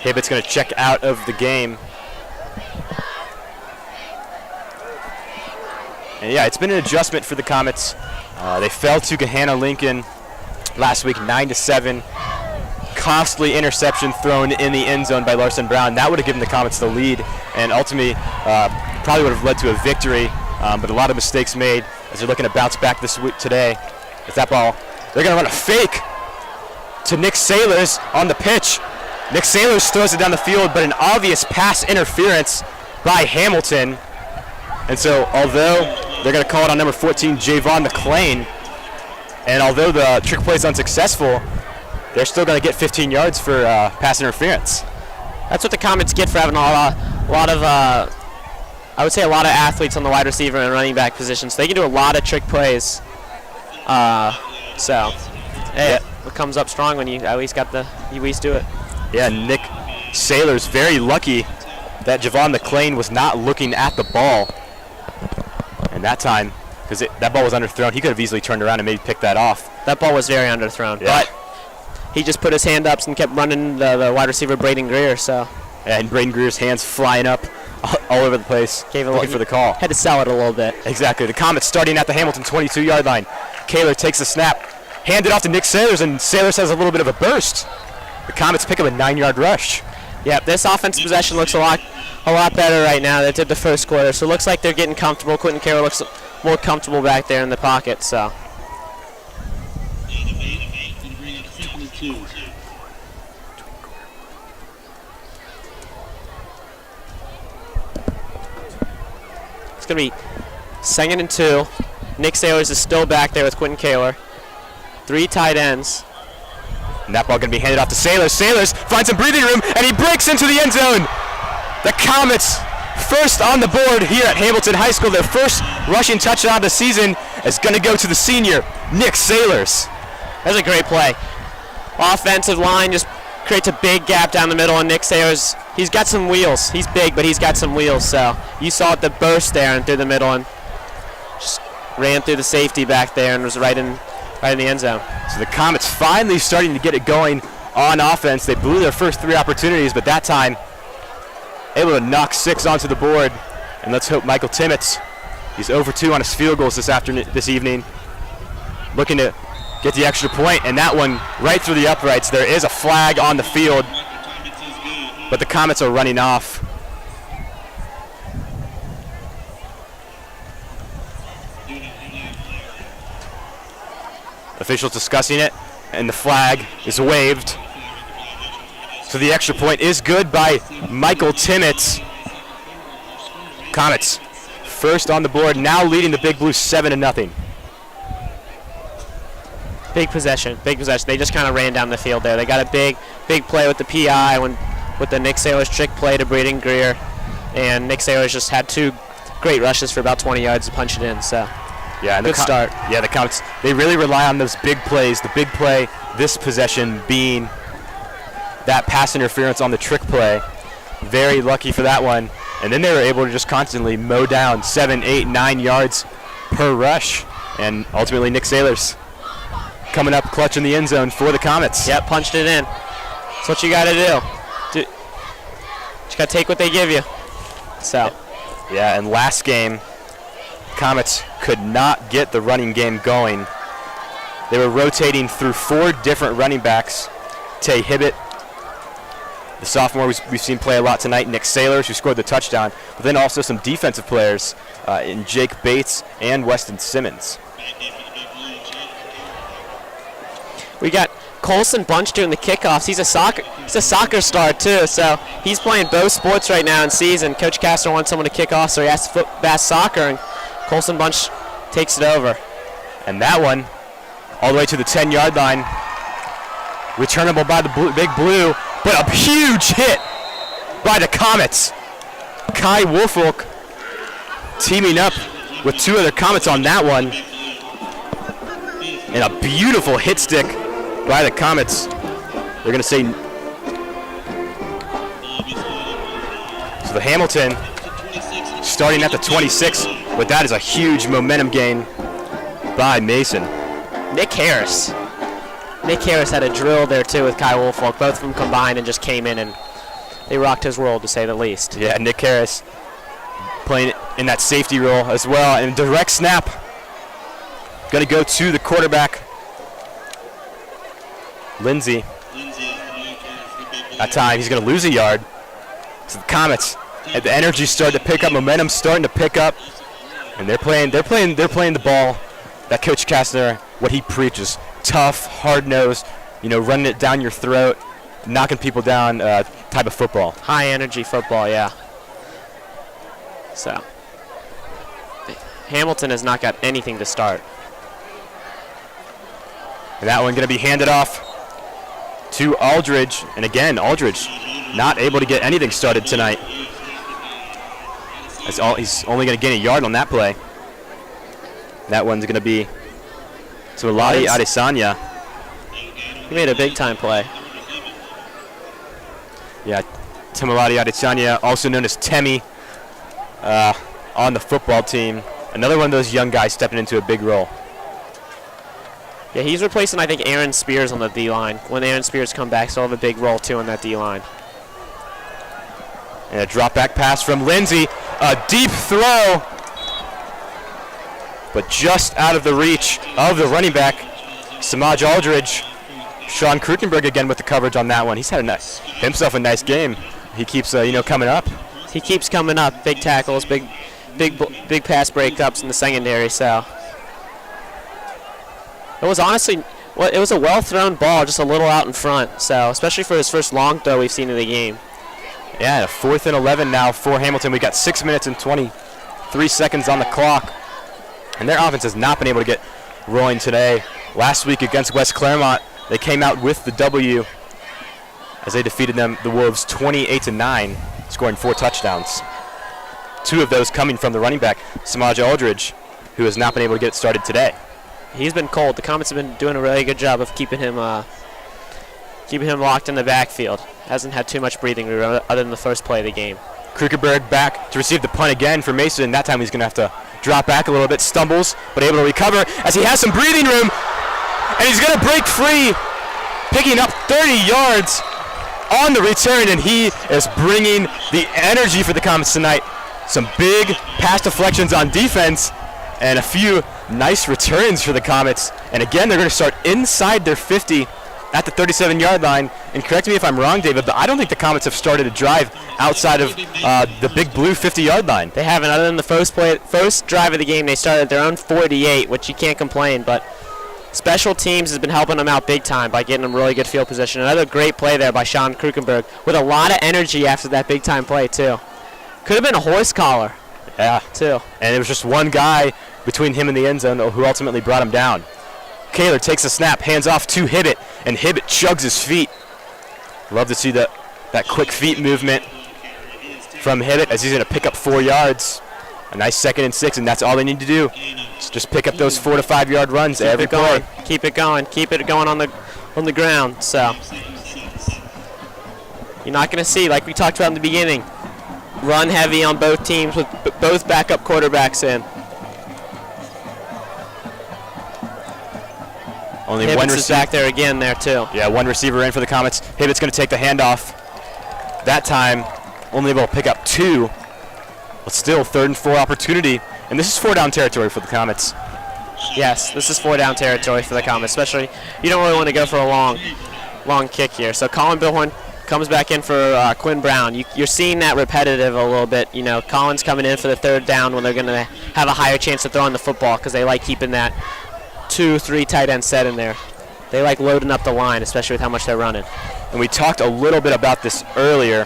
Hibbett's going to check out of the game. And yeah, it's been an adjustment for the Comets. They fell to Gahanna Lincoln last week, 9-7. Costly interception thrown in the end zone by Larson Brown. That would have given the Comets the lead, and ultimately probably would have led to a victory. But a lot of mistakes made as they're looking to bounce back this week today. With that ball, they're going to run a fake to Nick Sailors on the pitch. Nick Sailors throws it down the field, but an obvious pass interference by Hamilton. And so, although they're going to call it on number 14, Javon McClain, and although the trick play is unsuccessful, they're still going to get 15 yards for pass interference. That's what the Comets get for having a lot of, I would say, a lot of athletes on the wide receiver and running back positions. They can do a lot of trick plays. It comes up strong when you at least do it. Yeah, Nick Sailor's very lucky that Javon McClain was not looking at the ball. And that time, because that ball was underthrown, he could have easily turned around and maybe picked that off. That ball was very underthrown, but he just put his hand up and kept running the wide receiver, Braden Greer. So. And Braden Greer's hands flying up all over the place, looking for the call. Had to sell it a little bit. Exactly. The Comets starting at the Hamilton 22-yard line. Kaler takes the snap, hand it off to Nick Sailors, and Sailors has a little bit of a burst. The Comets pick up a 9-yard rush. Yeah, this offensive possession looks a lot better right now than it did the first quarter. So it looks like they're getting comfortable. Quentin Kaler looks more comfortable back there in the pocket. So. It's going to be 2nd and 2. Nick Sailors is still back there with Quentin Kaler. 3 tight ends. And that ball going to be handed off to Sailors. Sailors finds some breathing room, and he breaks into the end zone. The Comets first on the board here at Hamilton High School. Their first rushing touchdown of the season is going to go to the senior, Nick Sailors. That's a great play. Offensive line just creates a big gap down the middle, and Nick Sailors, he's got some wheels. He's big, but he's got some wheels. So you saw the burst there and through the middle, and just ran through the safety back there and was right in the end zone. So the Comets finally starting to get it going on offense. They blew their first 3 opportunities, but that time able to knock 6 onto the board. And let's hope Michael Timmons, he's 0 for 2 on his field goals this evening, looking to get the extra point, and that one right through the uprights. There is a flag on the field, but the Comets are running off. Officials discussing it, and the flag is waved. So the extra point is good by Michael Timmons. Comets first on the board, now leading the Big Blue 7-0. Big possession. They just kind of ran down the field there. They got a big play with the PI with the Nick Sailors trick play to Braden Greer, and Nick Sailors just had 2 great rushes for about 20 yards to punch it in. So. Yeah, and good start. Yeah, the Comets, they really rely on those big plays. The big play this possession being that pass interference on the trick play. Very lucky for that one. And then they were able to just constantly mow down 7, 8, 9 yards per rush. And ultimately Nick Sailors coming up clutch in the end zone for the Comets. Yep, punched it in. That's what you got to do. You got to take what they give you. So. Yeah, and last game, Comets could not get the running game going. They were rotating through 4 different running backs. Tay Hibbett, the sophomore we've seen play a lot tonight, Nick Sailors, who scored the touchdown, but then also some defensive players in Jake Bates and Weston Simmons. We got Colson Bunch doing the kickoffs. He's a soccer star too, so he's playing both sports right now in season. Coach Castor wants someone to kick off, so he has to bass soccer, and Colson Bunch takes it over. And that one, all the way to the 10-yard line, returnable by the Big Blue, but a huge hit by the Comets. Kai Woolfolk teaming up with 2 other Comets on that one. And a beautiful hit stick by the Comets. They're going to say, so the Hamilton starting at the 26, but that is a huge momentum gain by Mason. Nick Harris had a drill there too with Kai Woolfolk. Both of them combined and just came in and they rocked his world, to say the least. Yeah, Nick Harris playing in that safety role as well. And direct snap. Going to go to the quarterback, Lindsey. That time he's going to lose a yard. So the Comets, the energy started to pick up, momentum starting to pick up, and they're playing the ball that Coach Kastner, what he preaches, tough, hard-nosed, running it down your throat, knocking people down type of football. High energy football, yeah. So Hamilton has not got anything to start. And that one going to be handed off to Aldridge. And again, Aldridge not able to get anything started tonight. He's only going to gain a yard on that play. That one's going to be to Aladi Adesanya. He made a big-time play. Yeah, Timoladi Adesanya, also known as Temi, on the football team. Another one of those young guys stepping into a big role. Yeah, he's replacing, I think, Aaron Spears on the D-line. When Aaron Spears come back, so he'll have a big role, too, on that D-line. And a drop-back pass from Lindsey. A deep throw, but just out of the reach of the running back, Samaj Aldridge. Sean Krukenberg again with the coverage on that one. He's had himself a nice game. He keeps, coming up. He keeps coming up. Big tackles, big pass breakups in the secondary, so. It was honestly, it was a well-thrown ball, just a little out in front. So, especially for his first long throw we've seen in the game. Yeah, 4th and 11 now for Hamilton. We got 6 minutes and 23 seconds on the clock, and their offense has not been able to get rolling today. Last week against West Claremont, they came out with the W as they defeated the Wolves 28-9, scoring 4 touchdowns. 2 of those coming from the running back, Samaj Aldridge, who has not been able to get it started today. He's been cold. The Comets have been doing a really good job of keeping him locked in the backfield. Hasn't had too much breathing room other than the first play of the game. Krugerberg back to receive the punt again for Mason. That time he's going to have to drop back a little bit, stumbles, but able to recover as he has some breathing room. And he's going to break free, picking up 30 yards on the return, and he is bringing the energy for the Comets tonight. Some big pass deflections on defense and a few nice returns for the Comets. And again, they're going to start inside their 50 at the 37-yard line. And correct me if I'm wrong, David, but I don't think the Comets have started a drive outside of the big blue 50-yard line. They haven't, other than the first drive of the game. They started at their own 48, which you can't complain, but special teams has been helping them out big time by getting them really good field position. Another great play there by Sean Krukenberg with a lot of energy after that big-time play, too. Could have been a horse collar. Yeah, too. And it was just one guy between him and the end zone who ultimately brought him down. Kaler takes a snap, hands off to Hibbett, and Hibbett chugs his feet. Love to see that quick feet movement from Hibbett as he's going to pick up 4 yards. A nice 2nd and 6, and that's all they need to do. Just pick up those 4 to 5 yard runs every play. Keep it going on the ground. So you're not going to see, like we talked about in the beginning, run heavy on both teams with both backup quarterbacks in. Only Hibbett's one is receiver back there again there too. Yeah, one receiver in for the Comets. Hibbett's going to take the handoff. That time, only able to pick up 2, but still 3rd and 4 opportunity. And this is 4 down territory for the Comets. Yes, this is 4 down territory for the Comets, especially you don't really want to go for a long kick here. So Colin Billhorn comes back in for Quinn Brown. You're seeing that repetitive a little bit. You know, Colin's coming in for the 3rd down when they're going to have a higher chance of throwing the football because they like keeping that 2-3 tight end set in there. They like loading up the line, especially with how much they're running. And we talked a little bit about this earlier.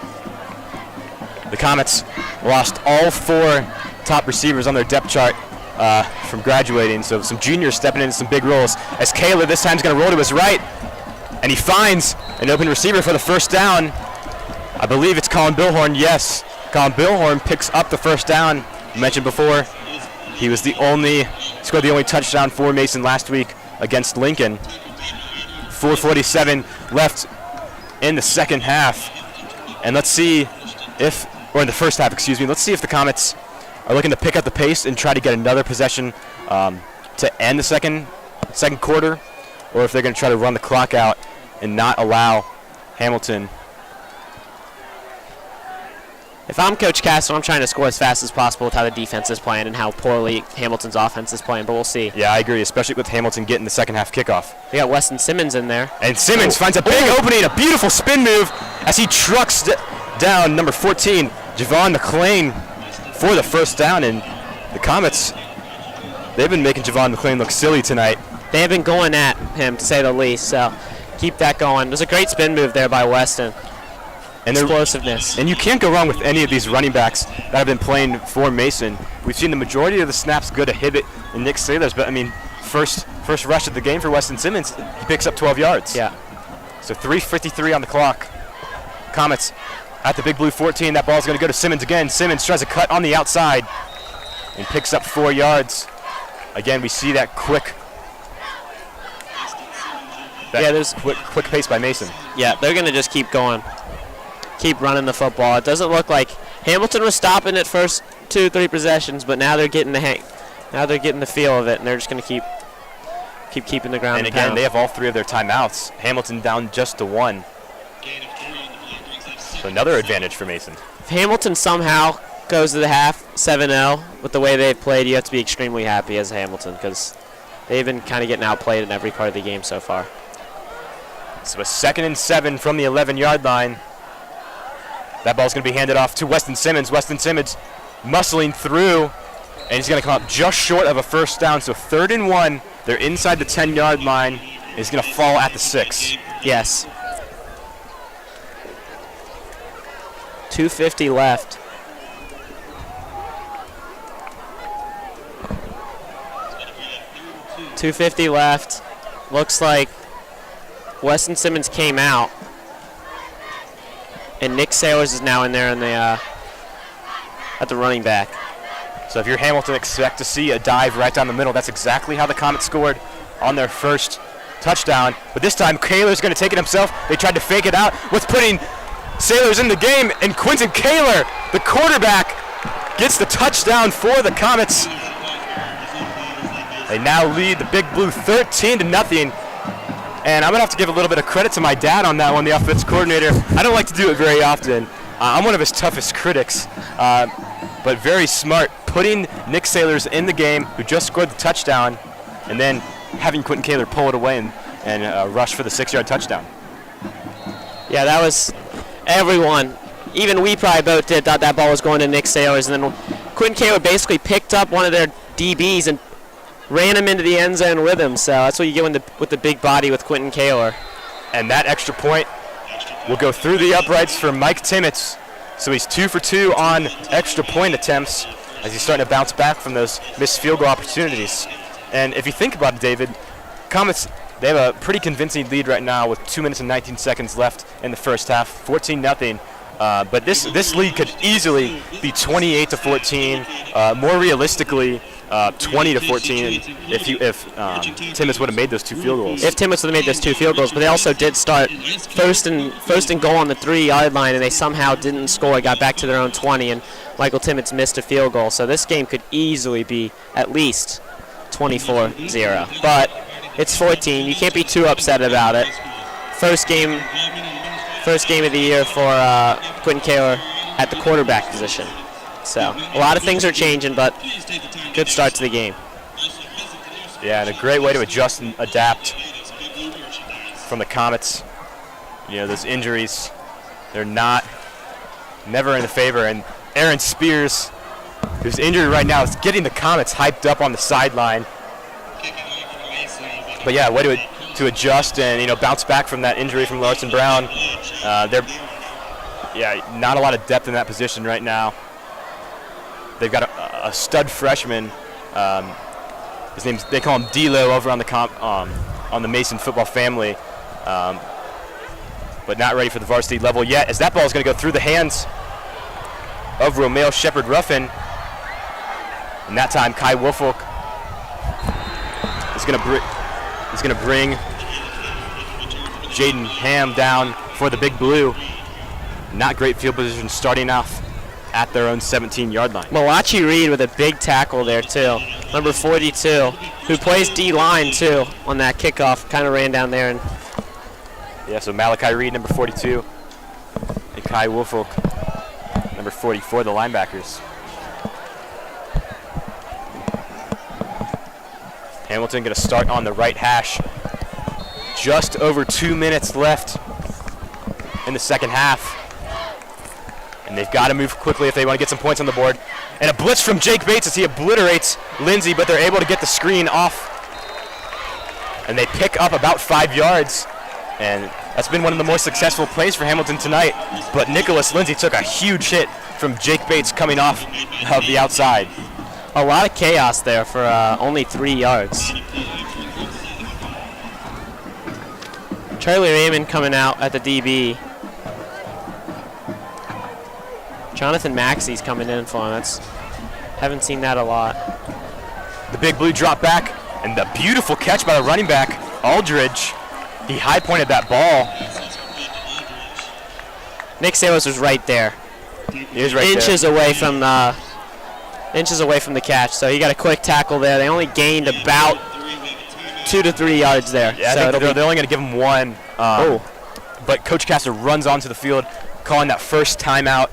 The Comets lost all 4 top receivers on their depth chart from graduating, so some juniors stepping into some big roles. As Kaler this time is going to roll to his right, and he finds an open receiver for the 1st down. I believe it's Colin Billhorn. Yes, Colin Billhorn picks up the 1st down. I mentioned before, he was scored the only touchdown for Mason last week against Lincoln. 4:47 left in the second half. And let's see in the first half, let's see if the Comets are looking to pick up the pace and try to get another possession to end the second quarter, or if they're going to try to run the clock out and not allow Hamilton. If I'm Coach Castle, I'm trying to score as fast as possible with how the defense is playing and how poorly Hamilton's offense is playing, but we'll see. Yeah, I agree, especially with Hamilton getting the second half kickoff. They got Weston Simmons in there. And Simmons finds a big opening, a beautiful spin move as he trucks down number 14, Javon McClain, for the 1st down. And the Comets, they've been making Javon McClain look silly tonight. They have been going at him, to say the least, so keep that going. There's a great spin move there by Weston. And explosiveness. And you can't go wrong with any of these running backs that have been playing for Mason. We've seen the majority of the snaps go to Hibbett and Nick Sailors, but I mean, first rush of the game for Weston Simmons, he picks up 12 yards. Yeah. So 3:53 on the clock. Comets at the big blue 14. That ball's going to go to Simmons again. Simmons tries a cut on the outside and picks up 4 yards. Again, we see that quick pace by Mason. Yeah, they're going to just keep going. Keep running the football. It doesn't look like Hamilton was stopping at first 2-3 possessions, but now they're getting the feel of it, and they're just going to keeping the ground. And again, they have all 3 of their timeouts. Hamilton down just to 1. So another advantage for Mason. If Hamilton somehow goes to the half 7-0 with the way they've played, you have to be extremely happy as Hamilton because they've been kind of getting outplayed in every part of the game so far. So a 2nd and 7 from the 11-yard line. That ball's going to be handed off to Weston Simmons. Weston Simmons muscling through, and he's going to come up just short of a first down. So 3rd and 1. They're inside the 10-yard line. He's going to fall at the 6. Yes. 2:50 left. .250 left. Looks like Weston Simmons came out, and Nick Sailors is now in there in the at the running back. So if you're Hamilton, expect to see a dive right down the middle. That's exactly how the Comets scored on their first touchdown. But this time, Kaler's going to take it himself. They tried to fake it out. What's putting Sailors in the game, and Quentin Kaler, the quarterback, gets the touchdown for the Comets. They now lead the Big Blue 13-0. And I'm going to have to give a little bit of credit to my dad on that one, the offense coordinator. I don't like to do it very often. I'm one of his toughest critics, but very smart, putting Nick Sailors in the game, who just scored the touchdown, and then having Quentin Kaler pull it away and rush for the 6-yard touchdown. Yeah, that was everyone. Even we probably both thought that ball was going to Nick Sailors, and then Quentin Kaler basically picked up one of their DBs and ran him into the end zone with him. So that's what you get with the big body with Quentin Kaler. And that extra point will go through the uprights for Mike Timmons. So he's 2 for 2 on extra point attempts as he's starting to bounce back from those missed field goal opportunities. And if you think about it, David, Comets, they have a pretty convincing lead right now with 2 minutes and 19 seconds left in the first half, 14-0. But this lead could easily be 28-14. More realistically, 20-14 if Timmons would have made those 2 field goals. If Timmons would have made those 2 field goals, but they also did start first and goal on the 3-yard line, and they somehow didn't score. Got back to their own 20, and Michael Timmons missed a field goal. So this game could easily be at least 24-0. But it's 14. You can't be too upset about it. First game of the year for Quentin Kaler at the quarterback position. So a lot of things are changing, but good start to the game. Yeah, and a great way to adjust and adapt from the Comets. You know, those injuries, they're never in the favor. And Aaron Spears, who's injured right now, is getting the Comets hyped up on the sideline. But yeah, way to adjust and bounce back from that injury from Larson Brown. Not a lot of depth in that position right now. They've got a stud freshman. They call him D-Lo over on the Mason football family, but not ready for the varsity level yet. As that ball is going to go through the hands of Romeo Shepard-Ruffin, and that time Kai Woolfolk is going to bring Jaden Ham down for the Big Blue. Not great field position starting off at their own 17-yard line. Malachi Reed with a big tackle there too. Number 42, who plays D-line too on that kickoff, kind of ran down there. And yeah, so Malachi Reed, number 42, and Kai Woolfolk, number 44, the linebackers. Hamilton going to start on the right hash. Just over 2 minutes left in the second half. And they've got to move quickly if they want to get some points on the board. And a blitz from Jake Bates as he obliterates Lindsay, but they're able to get the screen off. And they pick up about 5 yards. And that's been one of the more successful plays for Hamilton tonight. But Nicholas Lindsay took a huge hit from Jake Bates coming off of the outside. A lot of chaos there for only 3 yards. Charlie Raymond coming out at the DB. Jonathan Maxey's coming in for him. Haven't seen that a lot. The Big Blue drop back, and the beautiful catch by the running back, Aldridge. He high-pointed that ball. Nick Sailors was right there. He was right inches there. away from the catch, so he got a quick tackle there. They only gained about 2 to 3 yards there. Yeah, so I think they're only going to give him 1. But Coach Castor runs onto the field, calling that first timeout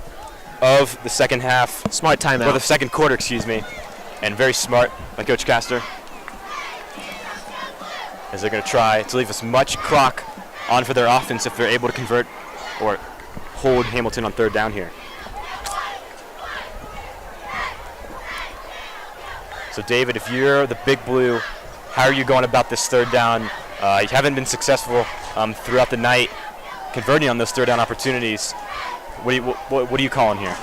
of the second half. Smart timeout. Or the second quarter, excuse me. And very smart by Coach Castor, as they're going to try to leave as much clock on for their offense if they're able to convert or hold Hamilton on third down here. So David, if you're the Big Blue, how are you going about this third down? You haven't been successful throughout the night converting on those third down opportunities. What are you calling here?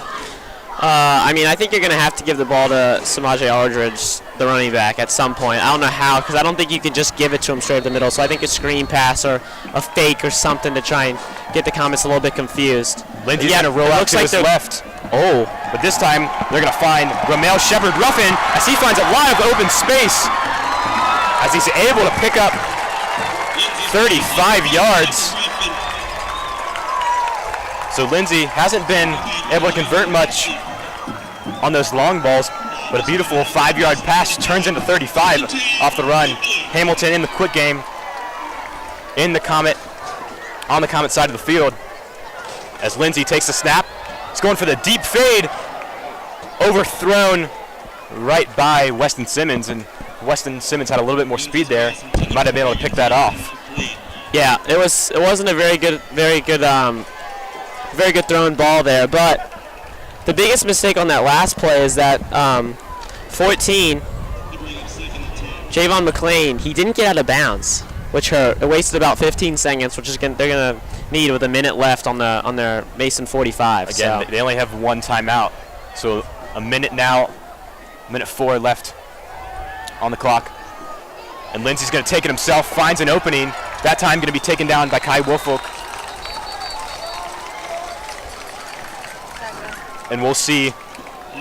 I mean, I think you're going to have to give the ball to Samaje Aldridge, the running back, at some point. I don't know how, because I don't think you can just give it to him straight in the middle. So I think a screen pass or a fake or something to try and get the Comets a little bit confused. Lindsey's going to roll out to his left. Oh, but this time they're going to find Ramel Shepard Ruffin as he finds a lot of open space, as he's able to pick up 35 yards. So Lindsey hasn't been able to convert much on those long balls, but a beautiful 5-yard pass turns into 35 off the run. Hamilton in the quick game on the Comet side of the field, as Lindsey takes the snap. He's going for the deep fade, overthrown right by Weston Simmons, and Weston Simmons had a little bit more speed there. Might have been able to pick that off. Yeah, it wasn't a very good thrown ball there, but the biggest mistake on that last play is that 14, Javon McClain, he didn't get out of bounds, which hurt. It wasted about 15 seconds, which is they're gonna need with a minute left on their Mason 45. Again, they only have 1 timeout, so a minute now, minute 4 left on the clock, and Lindsey's gonna take it himself, finds an opening. That time gonna be taken down by Kai Woolfolk. And we'll see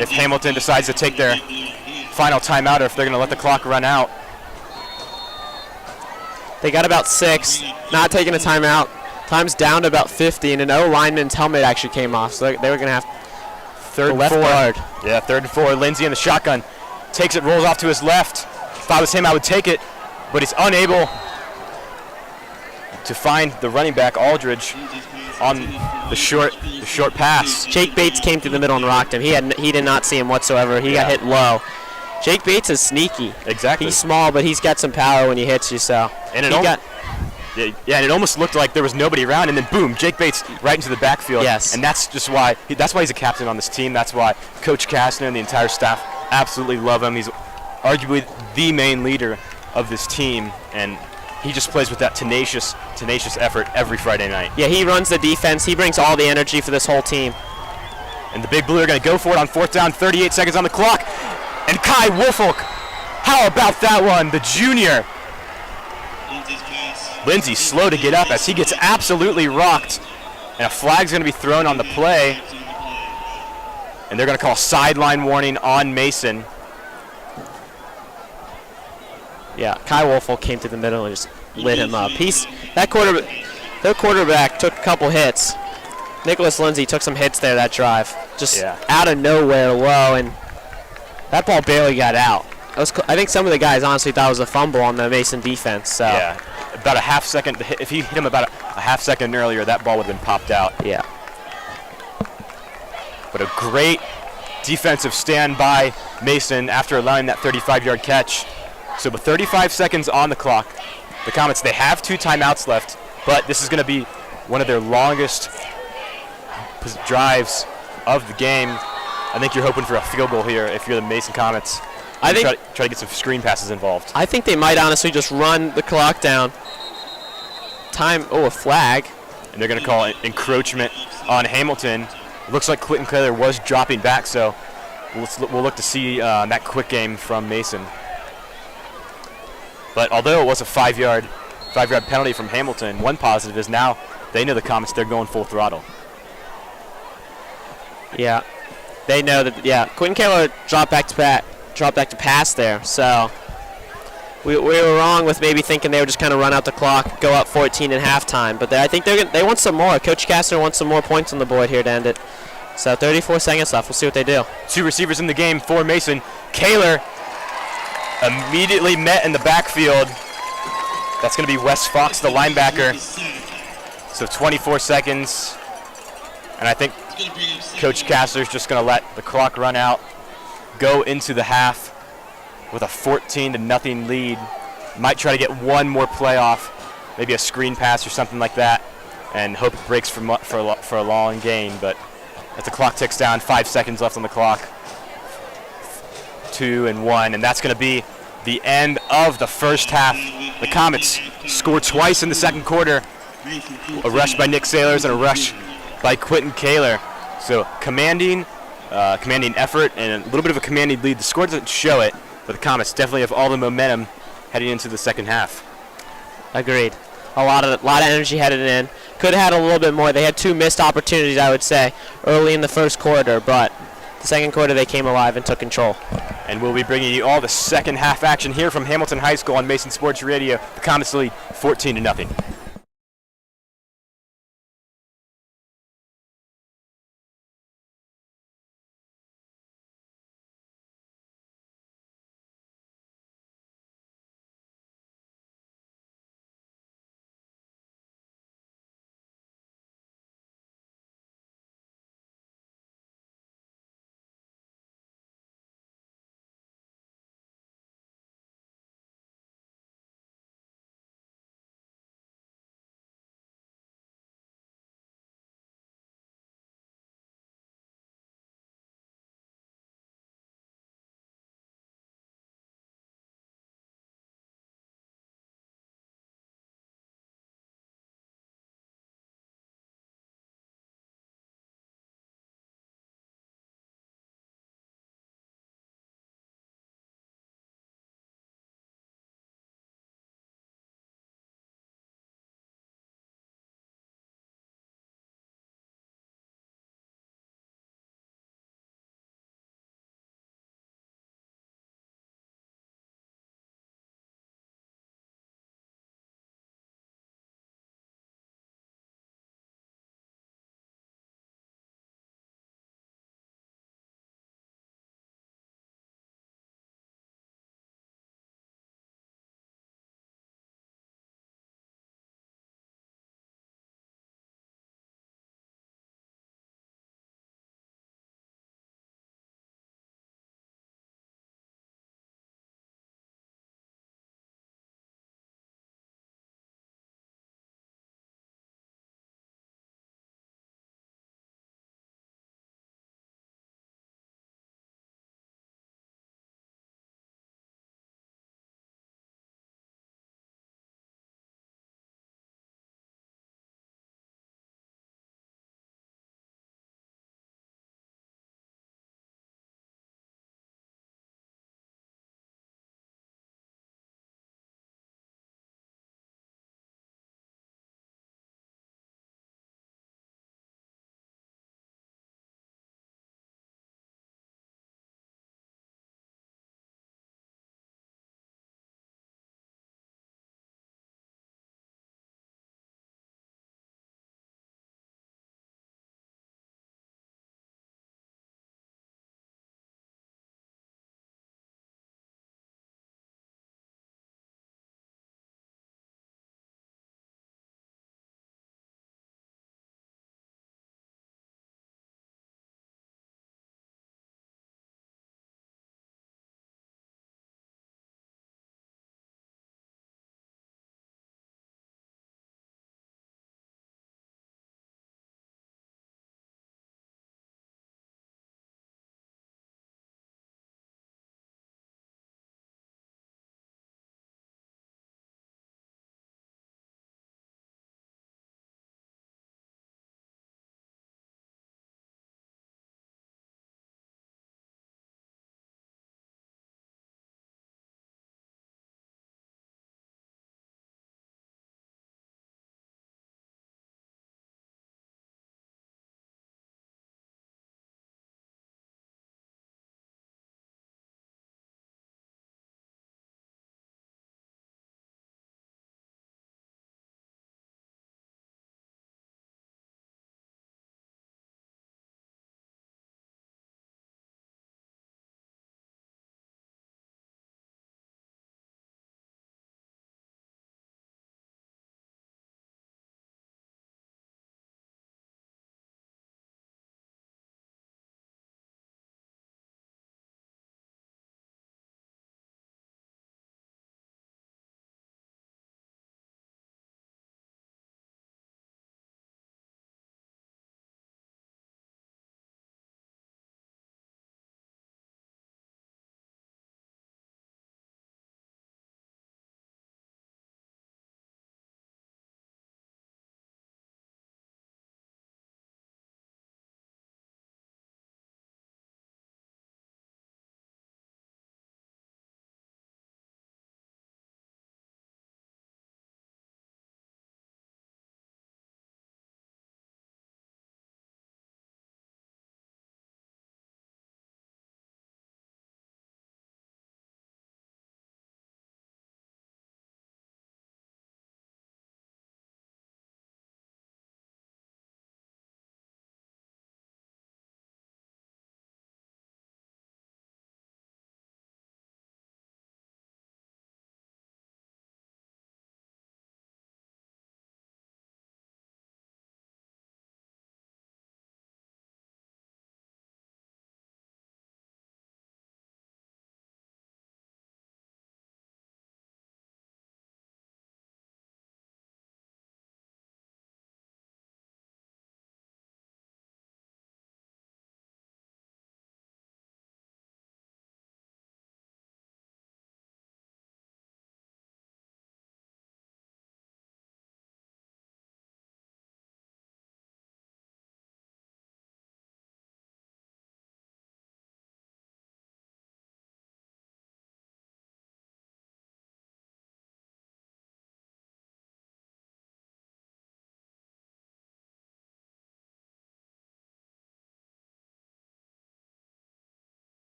if Hamilton decides to take their final timeout or if they're going to let the clock run out. They got about 6, not taking a timeout. Time's down to about 50, and an O-lineman's helmet actually came off, so they were going to have third and 4. Guard. Yeah, 3rd and 4. Lindsey in the shotgun. Takes it, rolls off to his left. If I was him, I would take it, but he's unable to find the running back, Aldridge, on the short pass. Jake Bates came through the middle and rocked him. He did not see him whatsoever. He got hit low. Jake Bates is sneaky. Exactly. He's small, but he's got some power when he hits you. So and and it almost looked like there was nobody around, and then boom, Jake Bates right into the backfield. Yes. And that's just why he's a captain on this team. That's why Coach Kastner and the entire staff absolutely love him. He's arguably the main leader of this team, and he just plays with that tenacious effort every Friday night. Yeah, he runs the defense. He brings all the energy for this whole team. And the Big Blue are going to go for it on 4th down, 38 seconds on the clock. And Kai Woolfolk, how about that one, the junior? Lindsey slow to get up as he gets absolutely rocked. And a flag's going to be thrown on the play. And they're going to call sideline warning on Mason. Yeah, Kai Woolfolk came to the middle and just lit him up. Their quarterback took a couple hits. Nicholas Lindsey took some hits there that drive. Just out of nowhere low, and that ball barely got out. I think some of the guys honestly thought it was a fumble on the Mason defense. So. Yeah, about a half second. If he hit him about a half second earlier, that ball would have been popped out. Yeah. But a great defensive stand by Mason after allowing that 35-yard catch. So with 35 seconds on the clock, the Comets, they have 2 timeouts left, but this is going to be one of their longest drives of the game. I think you're hoping for a field goal here if you're the Mason Comets. I think try to get some screen passes involved. I think they might honestly just run the clock down. A flag. And they're going to call encroachment on Hamilton. It looks like Quentin Kaler was dropping back, so we'll look to see that quick game from Mason. But although it was a 5-yard penalty from Hamilton, one positive is now they know the Comets, they're going full throttle. Yeah, they know that. Yeah, Quentin Kaler dropped back to pass there. So we were wrong with maybe thinking they would just kind of run out the clock, go up 14 at halftime. But I think they want some more. Coach Kastner wants some more points on the board here to end it. So 34 seconds left. We'll see what they do. 2 receivers in the game for Mason. Kaler immediately met in the backfield That's going to be Wes Fox, the linebacker. So 24 seconds. And I think Coach Kassler's just going to let the clock run out, go into the half with a 14-0 lead. Might try to get one more play off, maybe a screen pass or something like that, and hope it breaks for a long gain. But as the clock ticks down, 5 seconds left on the clock, 2 and 1, and that's going to be the end of the first half. The Comets score twice in the second quarter. A rush by Nick Sailors and a rush by Quentin Kaler. So commanding effort and a little bit of a commanding lead. The score doesn't show it, but the Comets definitely have all the momentum heading into the second half. Agreed. A lot of energy headed in. Could have had a little bit more. They had 2 missed opportunities, I would say, early in the first quarter, but the second quarter they came alive and took control. And we'll be bringing you all the second half action here from Hamilton High School on Mason Sports Radio. The Comets lead 14-0.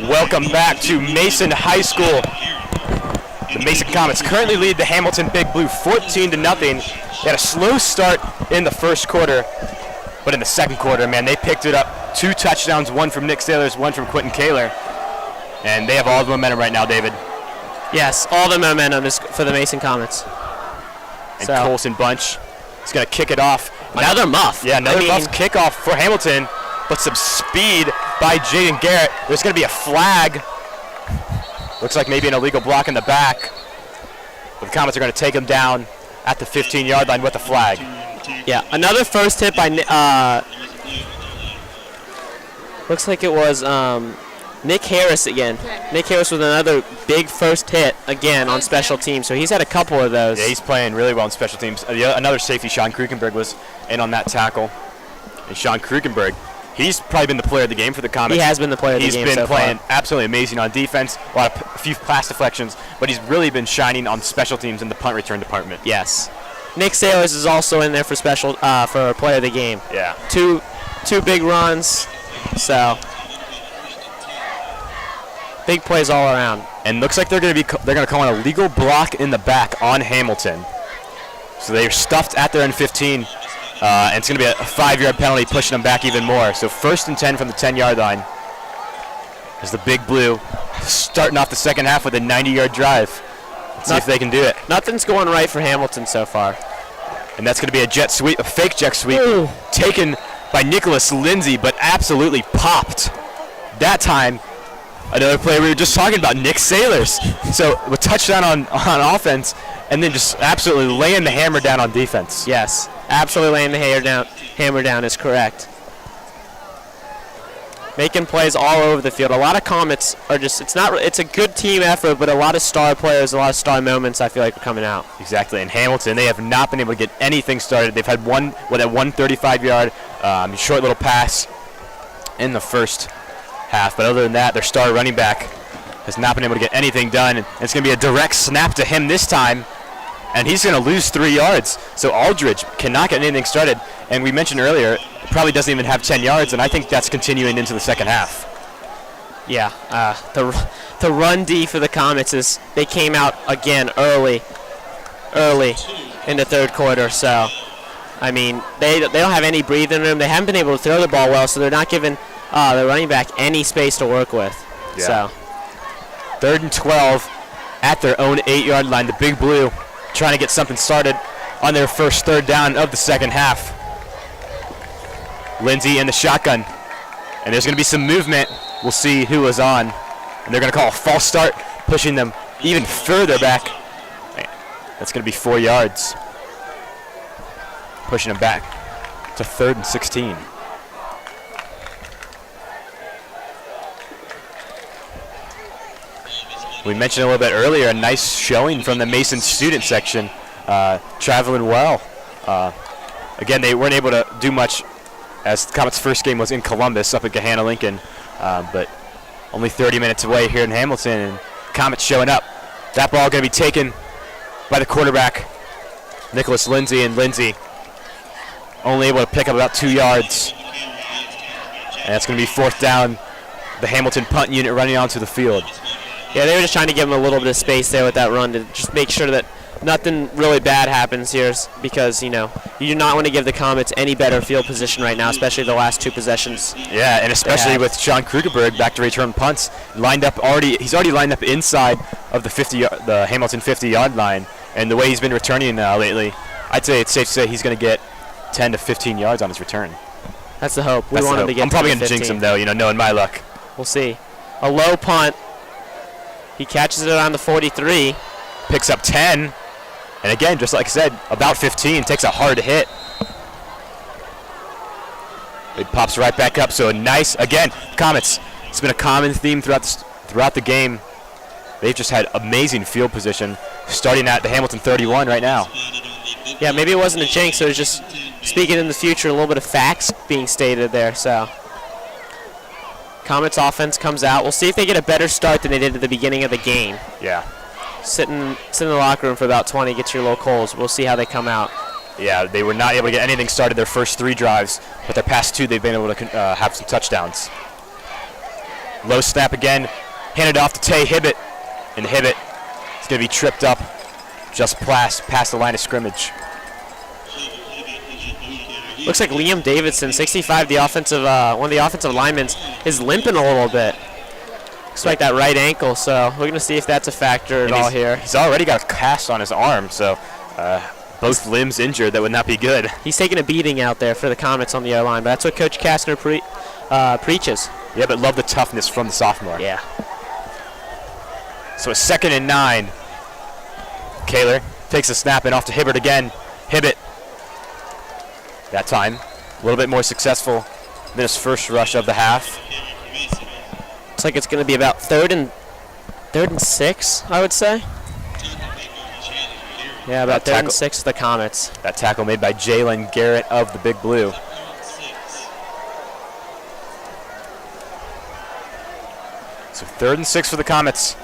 Welcome back to Mason High School. The Mason Comets currently lead the Hamilton Big Blue 14-0. They had a slow start in the first quarter, but in the second quarter, man, they picked it up. 2 touchdowns, one from Nick Sailors, one from Quentin Kaler. And they have all the momentum right now, David. Yes, all the momentum is for the Mason Comets. And Colson Bunch is going to kick it off. Another muff. Yeah, another muff kickoff for Hamilton, but some speed by Jaden Garrett. There's going to be a flag. Looks like maybe an illegal block in the back. But the Comets are going to take him down at the 15-yard line with the flag. Yeah, another first hit by, looks like it was Nick Harris again. Nick Harris with another big first hit again on special teams. So he's had a couple of those. Yeah, he's playing really well on special teams. Another safety, Sean Krugenberg, was in on that tackle. And Sean Krugenberg, he's probably been the player of the game for the Comets. He has been the player of the game so far. He's been playing absolutely amazing on defense, a few pass deflections, but he's really been shining on special teams in the punt return department. Yes. Nick Sailors is also in there for for player of the game. Yeah. Two big runs, so big plays all around. And looks like they're going to call an illegal block in the back on Hamilton. So they're stuffed at their end 15. And it's going to be a 5-yard penalty, pushing them back even more. So 1st and 10 from the 10-yard line. As the Big Blue starting off the second half with a 90-yard drive. Let's see if they can do it. Nothing's going right for Hamilton so far. And that's going to be a jet sweep, a fake jet sweep, taken by Nicholas Lindsay, but absolutely popped. That time, another player we were just talking about, Nick Sailors. So a touchdown on offense, and then just absolutely laying the hammer down on defense. Yes, absolutely laying the hammer down is correct. Making plays all over the field. A lot of Comets are just, it's a good team effort, but a lot of star players, a lot of star moments I feel like are coming out. Exactly. In Hamilton, they have not been able to get anything started. They've had one 135-yard short little pass in the first half, but other than that, their star running back has not been able to get anything done. And it's going to be a direct snap to him this time, and he's going to lose 3 yards. So Aldridge cannot get anything started. And we mentioned earlier, probably doesn't even have 10 yards, and I think that's continuing into the second half. Yeah, the run D for the Comets is they came out again early in the third quarter. So, I mean, they don't have any breathing room. They haven't been able to throw the ball well, so they're not giving the running back any space to work with. Yeah. So, 3rd and 12 at their own 8-yard line. The Big Blue trying to get something started on their first 3rd down of the second half. Lindsay in the shotgun, and there's going to be some movement. We'll see who was on, and they're going to call a false start, pushing them even further back. That's going to be 4 yards, pushing them back to 3rd and 16. We mentioned a little bit earlier, a nice showing from the Mason student section, traveling well. Again, they weren't able to do much as the Comets' first game was in Columbus up at Gahanna Lincoln, but only 30 minutes away here in Hamilton, and Comets showing up. That ball going to be taken by the quarterback, Nicholas Lindsay, and Lindsay only able to pick up about 2 yards. And that's going to be 4th down, the Hamilton punt unit running onto the field. Yeah, they were just trying to give him a little bit of space there with that run to just make sure that nothing really bad happens here, because, you do not want to give the Comets any better field position right now, especially the last 2 possessions. Yeah, and especially with Sean Krugerberg back to return punts, he's already lined up inside of the Hamilton 50-yard line, and the way he's been returning lately, I'd say it's safe to say he's going to get 10 to 15 yards on his return. That's the hope. We want him to get. I'm probably going to jinx him though, knowing my luck. We'll see. A low punt. He catches it on the 43. Picks up 10. And again, just like I said, about 15, takes a hard hit. It pops right back up, so a nice, again, Comets. It's been a common theme throughout the game. They've just had amazing field position, starting at the Hamilton 31 right now. Yeah, maybe it wasn't a jinx, it was just speaking in the future, a little bit of facts being stated there, so. Comets offense comes out. We'll see if they get a better start than they did at the beginning of the game. Yeah. Sit in the locker room for about 20, get your little coals. We'll see how they come out. Yeah, they were not able to get anything started their first 3 drives, but their past 2 they've been able to have some touchdowns. Low snap again, handed off to Tay Hibbett, and Hibbett is going to be tripped up just past the line of scrimmage. Looks like Liam Davidson, 65, the offensive one of the offensive linemen, is limping a little bit. Looks like that right ankle, so we're going to see if that's a factor at all here. He's already got a cast on his arm, so both limbs injured. That would not be good. He's taking a beating out there for the Comets on the O-line, but that's what Coach Kastner preaches. Yeah, but love the toughness from the sophomore. Yeah. So a 2nd and 9. Kaler takes a snap and off to Hibbert again. Hibbett, that time, a little bit more successful than his first rush of the half. Looks like it's going to be about third and 6, I would say. Yeah, about third and 6 for the Comets. That tackle made by Jalen Garrett of the Big Blue. So 3rd and 6 for the Comets.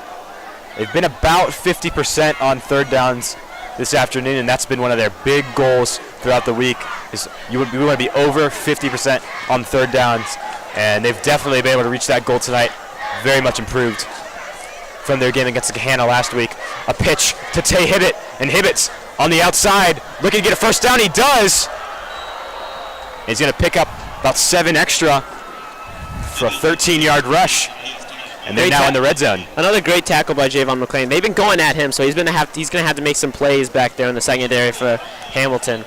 They've been about 50% on 3rd downs this afternoon, and that's been one of their big goals throughout the week. We want to be over 50% on 3rd downs, and they've definitely been able to reach that goal tonight. Very much improved from their game against Gahanna last week. A pitch to Tay Hibbett, and Hibbett's on the outside, looking to get a first down. He does. He's going to pick up about 7 extra for a 13-yard rush, and they're now in the red zone. Another great tackle by Javon McLean. They've been going at him, so he's going to have to make some plays back there in the secondary for Hamilton.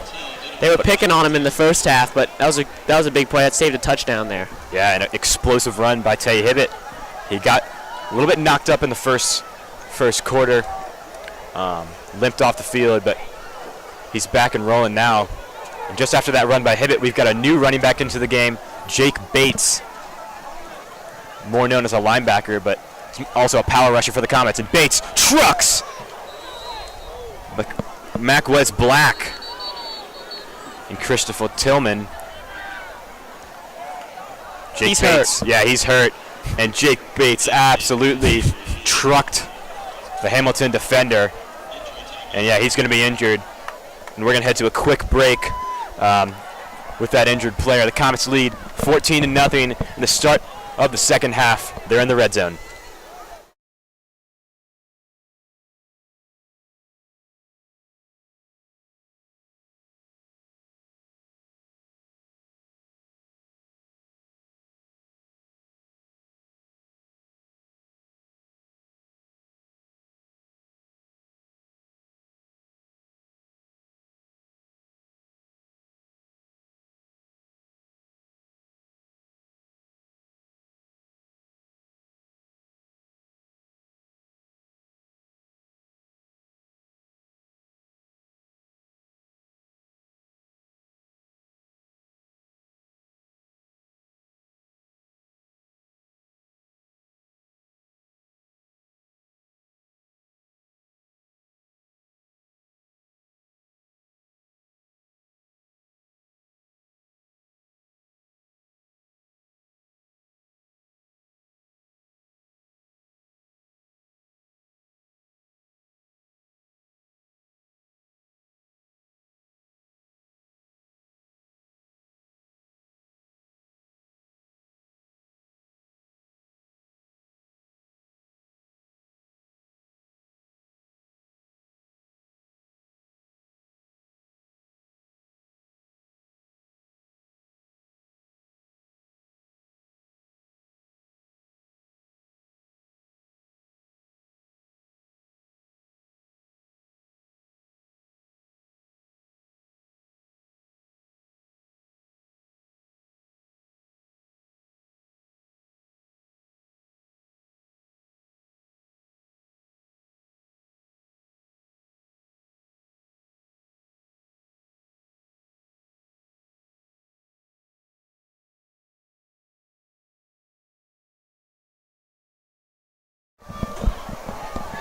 They were picking on him in the first half, but that was a big play. That saved a touchdown there. Yeah, and an explosive run by Tay Hibbett. He got a little bit knocked up in the first quarter, limped off the field, but he's back and rolling now. And just after that run by Hibbett, we've got a new running back into the game, Jake Bates, more known as a linebacker, but also a power rusher for the Comets. And Bates trucks Mac Wes Black and Christopher Tillman. He's hurt. Yeah, he's hurt. And Jake Bates absolutely trucked the Hamilton defender. And yeah, he's going to be injured. And we're going to head to a quick break with that injured player. The Comets lead 14-0 in the start of the second half. They're in the red zone.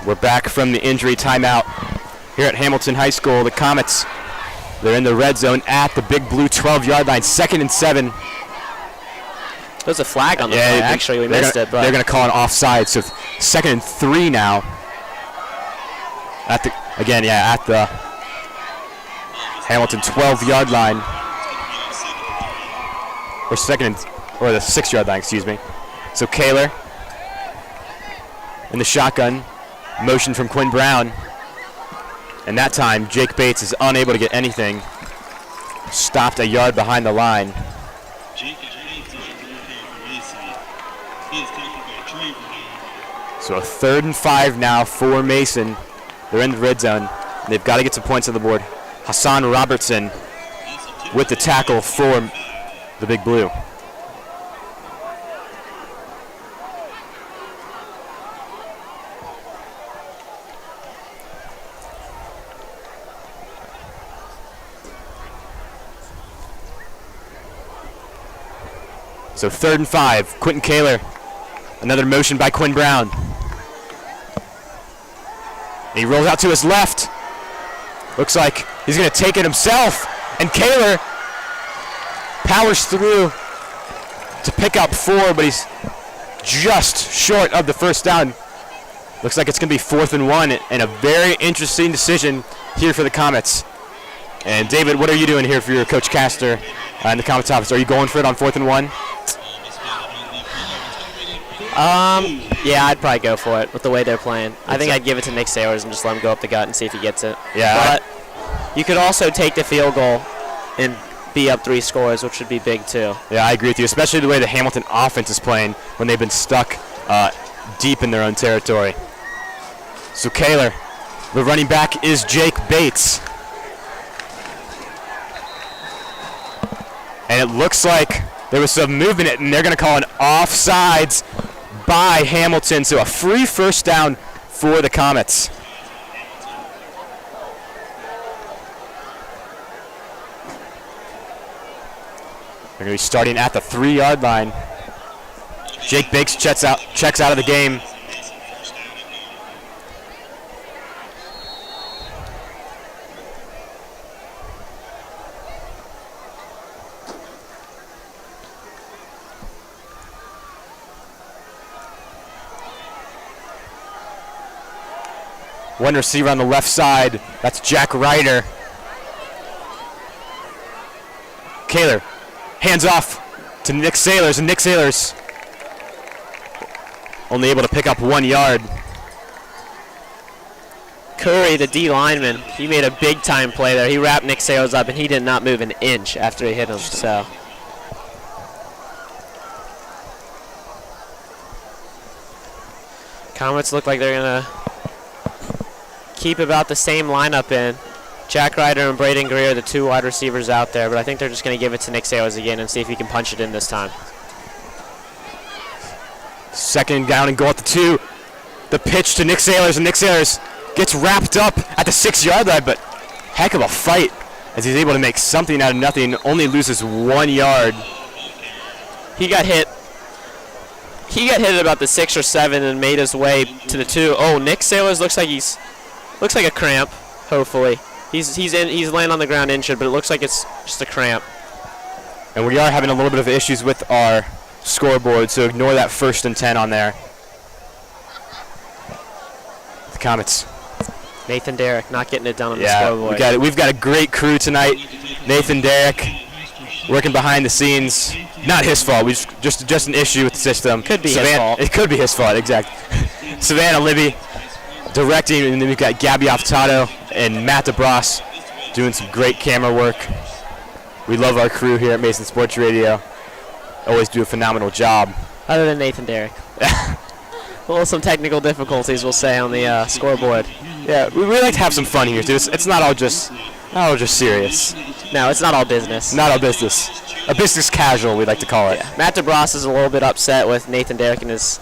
We're back from the injury timeout here at Hamilton High School. The Comets, they're in the red zone at the Big Blue 12-yard line, 2nd and 7. There's a flag on the play. Actually, we missed it. But they're going to call an offside, so 2nd and 3 now. At the Hamilton 12-yard line, or the 6-yard line, excuse me. So Kaler in the shotgun. Motion from Quinn Brown. And that time, Jake Bates is unable to get anything. Stopped a yard behind the line. So a 3rd and 5 now for Mason. They're in the red zone. They've got to get some points on the board. Hassan Robertson with the tackle for the Big Blue. So 3rd and 5, Quentin Kaler. Another motion by Quinn Brown. And he rolls out to his left. Looks like he's going to take it himself. And Kaler powers through to pick up 4, but he's just short of the first down. Looks like it's going to be 4th and 1, and a very interesting decision here for the Comets. And David, what are you doing here for your Coach Castor in the Comets office? Are you going for it on 4th and 1? Yeah, I'd probably go for it with the way they're playing. I think I'd give it to Nick Sailors and just let him go up the gut and see if he gets it. Yeah. But you could also take the field goal and be up 3 scores, which would be big too. Yeah, I agree with you, especially the way the Hamilton offense is playing when they've been stuck deep in their own territory. So Kaler, the running back is Jake Bates. And it looks like there was some movement, and they're going to call an offsides by Hamilton. So a free first down for the Comets. They're going to be starting at the 3-yard line. Jake Bates checks out of the game. One receiver on the left side. That's Jack Ryder. Kaler hands off to Nick Sailors, and Nick Sailors only able to pick up 1 yard. Curry, the D lineman, he made a big-time play there. He wrapped Nick Sailors up, and he did not move an inch after he hit him. So Comets look like they're going to keep about the same lineup in. Jack Ryder and Braden Greer are the 2 wide receivers out there, but I think they're just going to give it to Nick Sailors again and see if he can punch it in this time. 2nd down and goal at the 2. The pitch to Nick Sailors, and Nick Sailors gets wrapped up at the 6-yard line, but heck of a fight as he's able to make something out of nothing, only loses 1 yard. He got hit. He got hit at about the 6 or 7 and made his way to the 2. Oh, Nick Sailors looks like a cramp, hopefully. He's laying on the ground injured, but it looks like it's just a cramp. And we are having a little bit of issues with our scoreboard, so ignore that 1st and 10 on there. The Comets. Nathan Derrick not getting it done on the scoreboard. We've got a great crew tonight. Nathan Derrick working behind the scenes. Not his fault. We just an issue with the system. Could be his fault. It could be his fault, exactly. Savannah Libby directing, and then we've got Gabby Affatato and Matt DeBras doing some great camera work. We love our crew here at Mason Sports Radio. Always do a phenomenal job. Other than Nathan Derrick. Some technical difficulties, we'll say, on the scoreboard. Yeah, we like to have some fun here, too. It's not all just serious. No, it's not all business. Not all business. A business casual, we like to call it. Yeah. Matt DeBras is a little bit upset with Nathan Derrick and his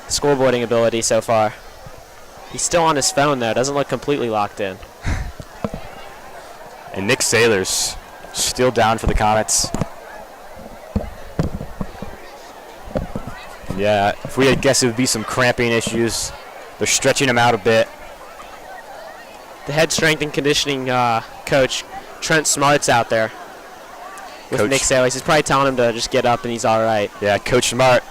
scoreboarding ability so far. He's still on his phone, though. Doesn't look completely locked in. And Nick Sailors still down for the Comets. Yeah, if we had guessed it would be some cramping issues. They're stretching him out a bit. The head strength and conditioning coach, Trent Smart's out there with Nick Sailors. He's probably telling him to just get up and he's all right. Yeah, Coach Smart,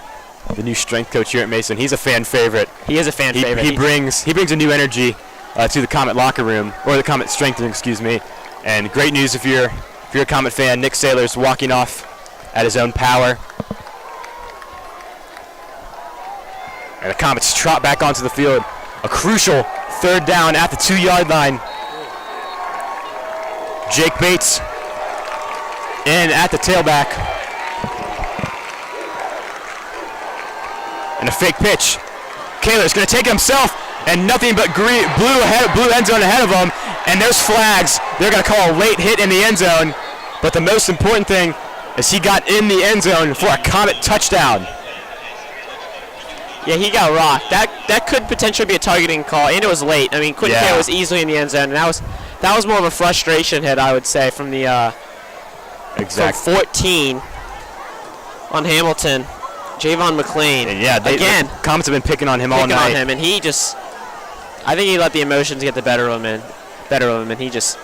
the new strength coach here at Mason. He's a fan favorite. He is a fan favorite. He brings a new energy to the Comet locker room, or the Comet strength room, excuse me. And great news if you're a Comet fan. Nick Sailors walking off at his own power. And the Comets trot back onto the field. A crucial third down at the 2-yard line. Jake Bates in at the tailback. And a fake pitch. Kaler's going to take it himself, and nothing but blue end zone ahead of him. And there's flags. They're going to call a late hit in the end zone. But the most important thing is he got in the end zone for a Comet touchdown. Yeah, he got rocked. That could potentially be a targeting call, and it was late. I mean, Quentin Kaler was easily in the end zone, and that was more of a frustration hit, I would say, from the from 14 on Hamilton. Javon McLean. And yeah, the Comets have been picking on him all night. And he just, I think he let the emotions get the better of him, and he just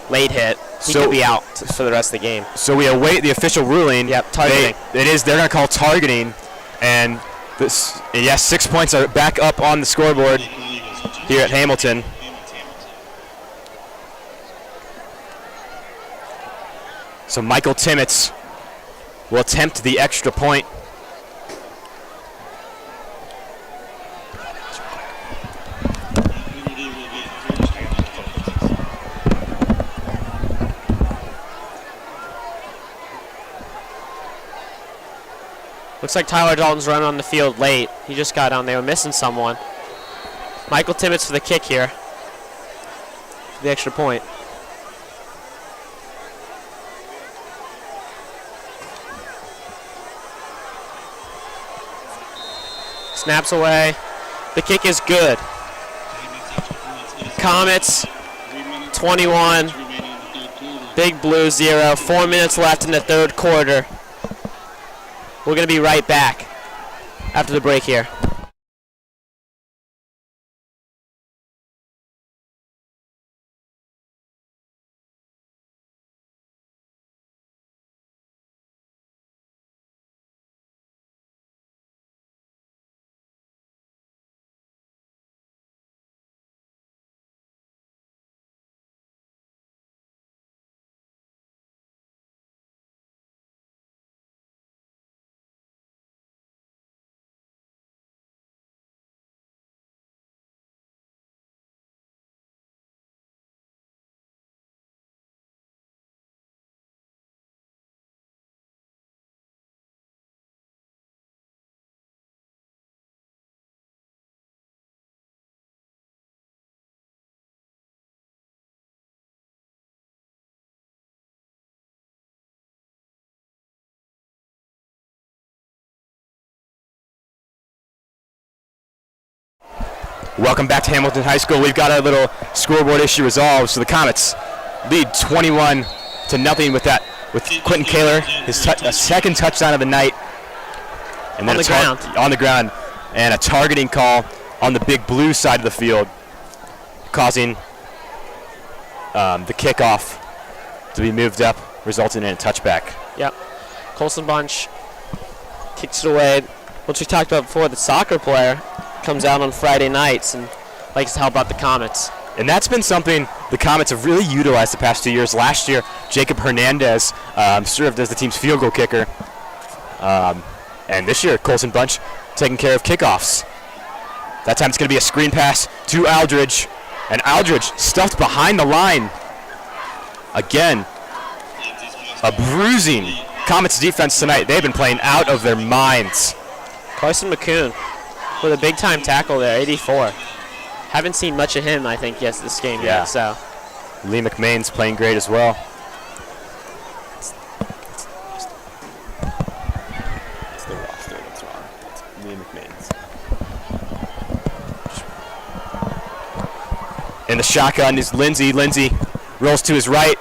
late hit. He could be out for the rest of the game. So we await the official ruling. Yep, targeting. They're going to call targeting, and 6 points are back up on the scoreboard here at Hamilton. So Michael Timmets will attempt the extra point. Looks like Tyler Dalton's running on the field late. He just got on. They were missing someone. Michael Timmets for the kick here. For the extra point. Snaps away. The kick is good. Comets 21. Big Blue 0. 4 minutes left in the third quarter. We're going to be right back after the break here. Welcome back to Hamilton High School. We've got our little scoreboard issue resolved. So the Comets lead 21-0 with Quentin Kaler, his second touchdown of the night. And then on the ground. And a targeting call on the Big Blue side of the field, causing the kickoff to be moved up, resulting in a touchback. Yep. Colson Bunch kicks it away. Which we talked about before, the soccer player comes out on Friday nights and likes to help out the Comets. And that's been something the Comets have really utilized the past 2 years. Last year, Jacob Hernandez served as the team's field goal kicker. And this year, Colson Bunch taking care of kickoffs. That time it's going to be a screen pass to Aldridge. And Aldridge stuffed behind the line. Again, a bruising Comets defense tonight. They've been playing out of their minds. Carson McCoon with a big-time tackle there, 84. Haven't seen much of him, I think, this game yet. So Lee McMahon's playing great as well. It's the roster that's wrong. It's Lee McMahon's. In the shotgun is Lindsey. Lindsey rolls to his right.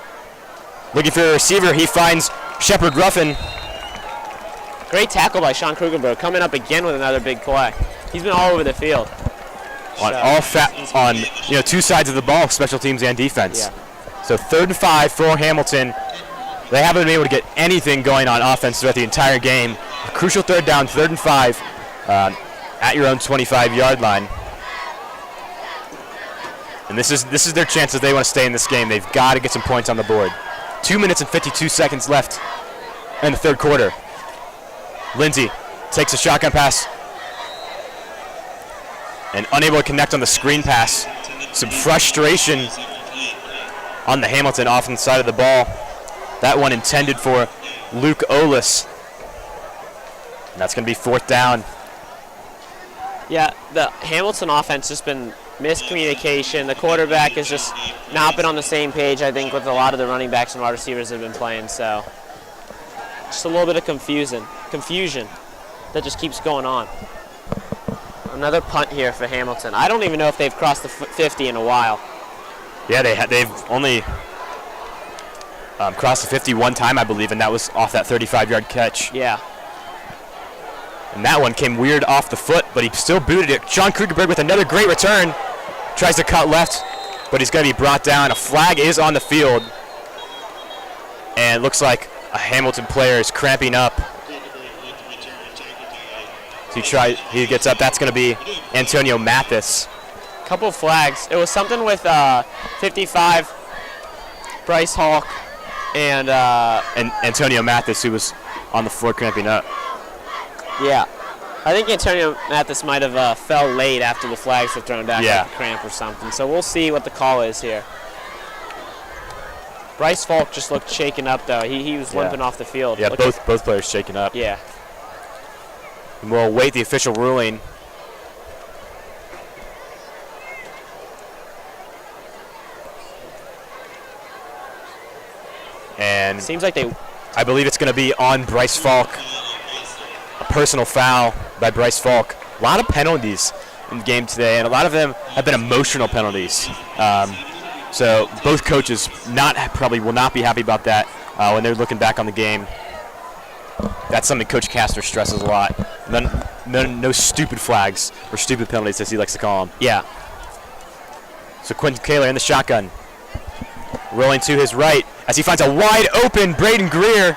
Looking for a receiver. He finds Shepard Ruffin. Great tackle by Sean Kruger, coming up again with another big play. He's been all over the field. On two sides of the ball, special teams and defense. Yeah. So 3rd and 5 for Hamilton. They haven't been able to get anything going on offense throughout the entire game. A crucial third down, 3rd and 5 at your own 25-yard line. And this is their chance if they want to stay in this game. They've got to get some points on the board. 2 minutes and 52 seconds left in the third quarter. Lindsey takes a shotgun pass and unable to connect on the screen pass. Some frustration on the Hamilton offense side of the ball. That one intended for Luke Olis. And that's going to be 4th down. Yeah, the Hamilton offense has been miscommunication. The quarterback has just not been on the same page, I think, with a lot of the running backs and wide receivers that have been playing. So just a little bit of confusion that just keeps going on. Another punt here for Hamilton. I don't even know if they've crossed the 50 in a while. Yeah, they've only crossed the 50 one time, I believe, and that was off that 35-yard catch. Yeah. And that one came weird off the foot, but he still booted it. John Kruger with another great return. Tries to cut left, but he's going to be brought down. A flag is on the field. And it looks like a Hamilton player is cramping up. So he gets up. That's going to be Antonio Mathis. Couple of flags. It was something with 55, Bryce Hawk, and Antonio Mathis, who was on the floor cramping up. Yeah. I think Antonio Mathis might have fell late after the flags were thrown down, like a cramp or something. So we'll see what the call is here. Bryce Falk just looked shaken up, though. He was limping off the field. Yeah, both players shaken up. Yeah. And we'll await the official ruling. And seems like I believe it's going to be on Bryce Falk. A personal foul by Bryce Falk. A lot of penalties in the game today, and a lot of them have been emotional penalties. So both coaches probably will not be happy about that when they're looking back on the game. That's something Coach Castor stresses a lot. No stupid flags or stupid penalties, as he likes to call them. Yeah. So Quentin Kaler in the shotgun. Rolling to his right as he finds a wide open Braden Greer.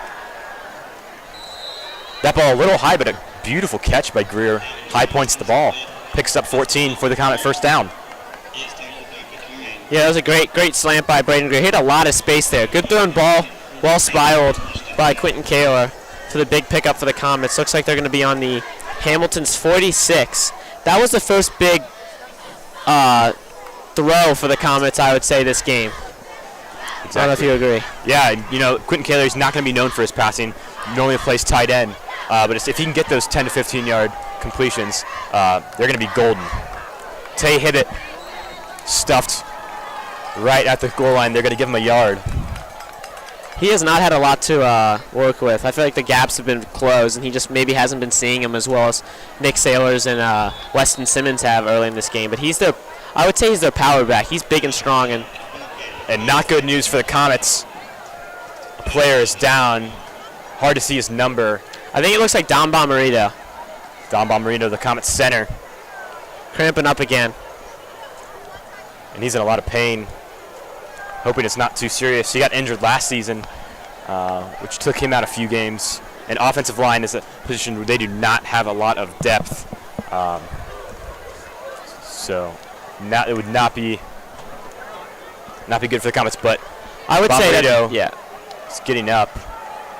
That ball a little high, but a beautiful catch by Greer. High points the ball. Picks up 14 for the Comet, 1st down. Yeah, that was a great slant by Braden Greer. Hit a lot of space there. Good thrown ball. Well spiraled by Quentin Kaler for the big pickup for the Comets. Looks like they're going to be on the Hamilton's 46. That was the first big throw for the Comets, I would say, this game. Exactly. I don't know if you agree. Yeah, Quentin Kaler is not going to be known for his passing. He normally plays tight end. But if he can get those 10 to 15-yard completions, they're going to be golden. Tay Hibbett stuffed right at the goal line. They're going to give him a yard. He has not had a lot to work with. I feel like the gaps have been closed, and he just maybe hasn't been seeing them as well as Nick Sailors and Weston Simmons have early in this game. But I would say he's their power back. He's big and strong. And not good news for the Comets. A player is down. Hard to see his number. I think it looks like Don Bomarito. Don Bomarito, the Comets center. Cramping up again. And he's in a lot of pain. Hoping it's not too serious. He got injured last season, which took him out a few games. And offensive line is a position where they do not have a lot of depth. So it would not be good for the Comets. But I would say that, is getting up.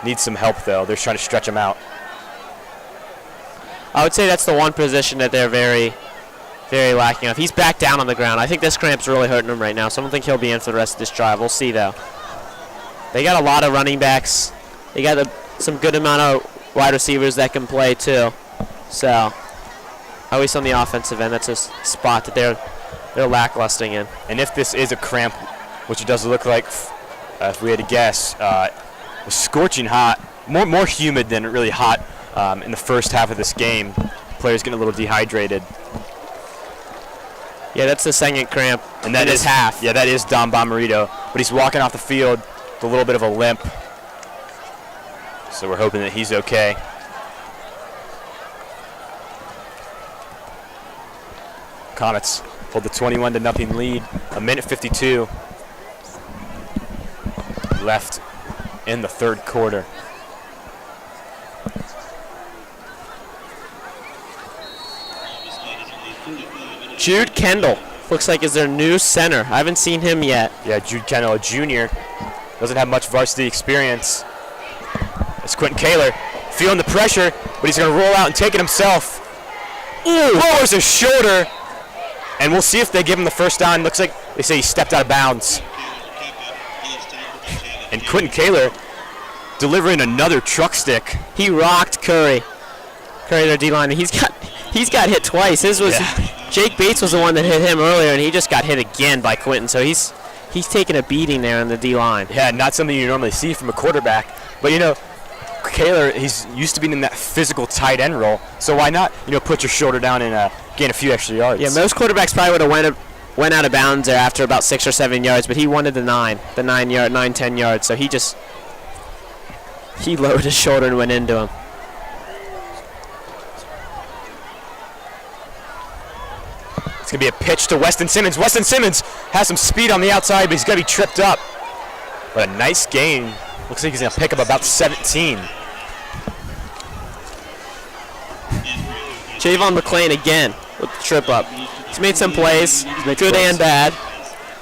Needs some help, though. They're trying to stretch him out. I would say that's the one position that they're very, very lacking of. He's back down on the ground. I think this cramp's really hurting him right now, so I don't think he'll be in for the rest of this drive. We'll see, though. They got a lot of running backs. They got some good amount of wide receivers that can play, too. So, at least on the offensive end, that's a spot that they're lacklustering in. And if this is a cramp, which it does look like, if we had to guess, was scorching hot, more humid than really hot in the first half of this game. Players getting a little dehydrated. Yeah, that's the second cramp, and that is half. Yeah, that is Don Bomarito, but he's walking off the field with a little bit of a limp. So we're hoping that he's okay. Comets hold the 21-0 lead. A minute 52 left in the third quarter. Jude Kendall looks like is their new center. I haven't seen him yet. Yeah, Jude Kendall, a junior, doesn't have much varsity experience. It's Quentin Kaler feeling the pressure, but he's going to roll out and take it himself. Ooh! Lowers his shoulder And we'll see if they give him the first down. Looks like they say he stepped out of bounds. And Quentin Kaler delivering another truck stick. He rocked Curry, their D-line. He's got hit twice. His was Jake Bates was the one that hit him earlier, and he just got hit again by Quentin. So he's taking a beating there in the D-line. Yeah, not something you normally see from a quarterback. But you know, Kaler, he's used to being in that physical tight end role. So why not, put your shoulder down and gain a few extra yards? Yeah, most quarterbacks probably would have went out of bounds there after about 6 or 7 yards, but he wanted the 10 yards. So he lowered his shoulder and went into him. It's going to be a pitch to Weston Simmons. Weston Simmons has some speed on the outside, but he's going to be tripped up. But a nice gain. Looks like he's going to pick up about 17. Javon McClain again with the trip up. He's made some plays, good and bad.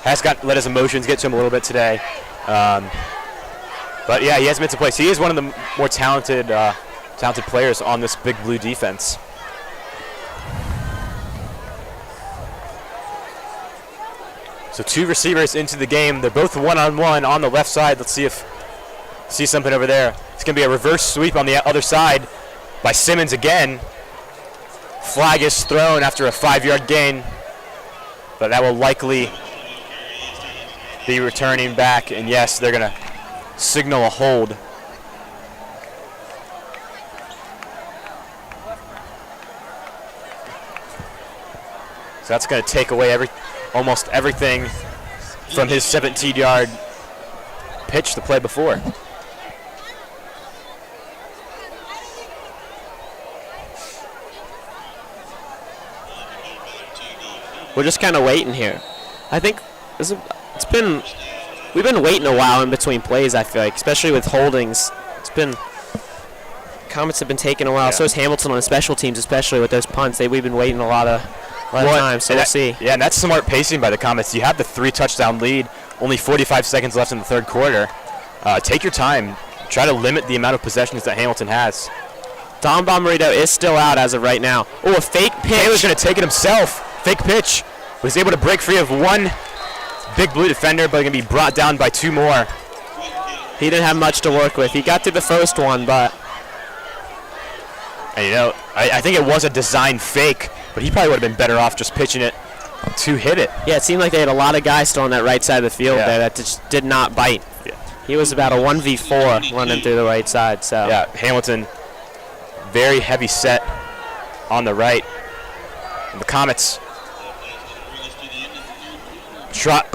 Has let his emotions get to him a little bit today. But yeah, he has made some plays. He is one of the more talented players on this Big Blue defense. So 2 receivers into the game. They're both one-on-one on the left side. Let's see something over there. It's going to be a reverse sweep on the other side by Simmons again. Flag is thrown after a 5-yard gain, but that will likely be returning back. And yes, they're going to signal a hold. So that's going to take away almost everything from his 17-yard pitch the play before. We're just kind of waiting here. I think we've been waiting a while in between plays, I feel like, especially with holdings. Comets have been taking a while. Yeah. So is Hamilton on the special teams, especially with those punts. We've been waiting a lot of time, so we'll see. Yeah, and that's smart pacing by the Comets. You have the 3-touchdown lead, only 45 seconds left in the third quarter. Take your time. Try to limit the amount of possessions that Hamilton has. Don Bomarito is still out as of right now. Oh, a fake pitch. Taylor's going to take it himself. Fake pitch. Was able to break free of one Big Blue defender, but going to be brought down by 2 more. He didn't have much to work with. He got through the first one, but... And I think it was a design fake, but he probably would have been better off just pitching it to hit it. Yeah, it seemed like they had a lot of guys still on that right side of the field there that just did not bite. Yeah. He was about a 1v4 running through the right side. So yeah, Hamilton, very heavy set on the right. And the Comets trot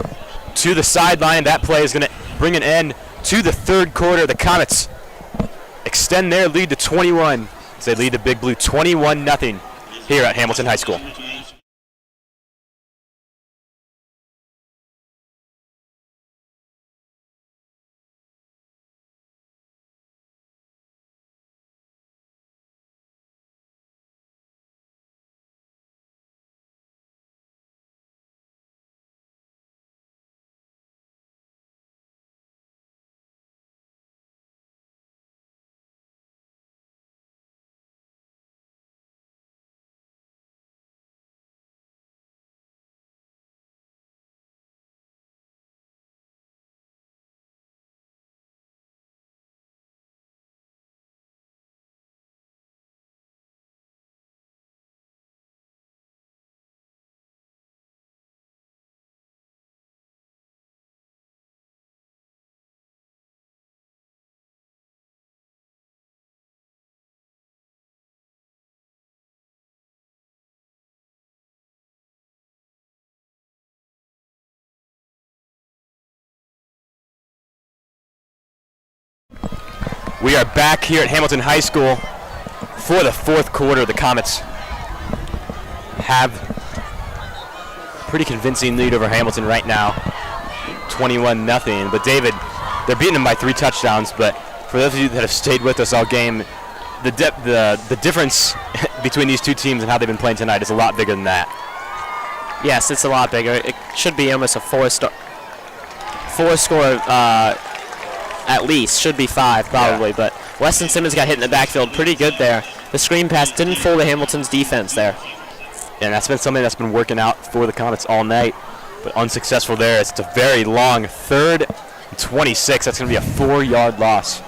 to the sideline. That play is going to bring an end to the third quarter. The Comets extend their lead to 21. As they lead the Big Blue 21-0 here at Hamilton High School. We are back here at Hamilton High School for the fourth quarter. The Comets have a pretty convincing lead over Hamilton right now, 21-0. But David, they're beating them by 3 touchdowns. But for those of you that have stayed with us all game, the difference between these two teams and how they've been playing tonight is a lot bigger than that. Yes, it's a lot bigger. It should be almost a four-score. At least should be 5 probably, but Weston Simmons got hit in the backfield pretty good there. The screen pass didn't fool the Hamilton's defense there. And that's been something that's been working out for the Comets all night, but unsuccessful there. It's a very long 3rd and 26. That's going to be a 4-yard loss.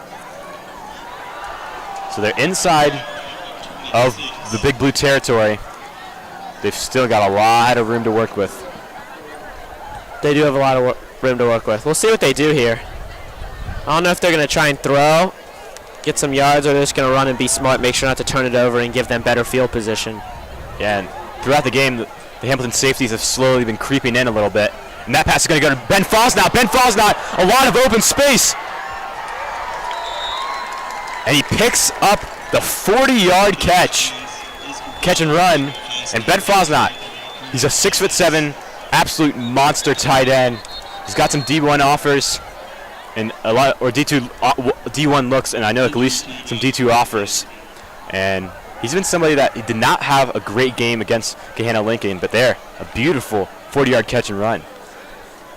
So they're inside of the Big Blue territory. They've still got a lot of room to work with. They do have a lot of room to work with. We'll see what they do here. I don't know if they're going to try and throw, get some yards, or they're just going to run and be smart, make sure not to turn it over and give them better field position. Yeah, and throughout the game, the Hamilton safeties have slowly been creeping in a little bit. And that pass is going to go to Ben Fosnot. Ben Fosnot, a lot of open space. And he picks up the 40-yard catch and run. And Ben Fosnot, he's a 6'7", absolute monster tight end. He's got some D1 offers and a lot, or D1 looks, and I know at least some D2 offers. And he's been somebody that he did not have a great game against Gahanna Lincoln, but there, a beautiful 40-yard catch and run.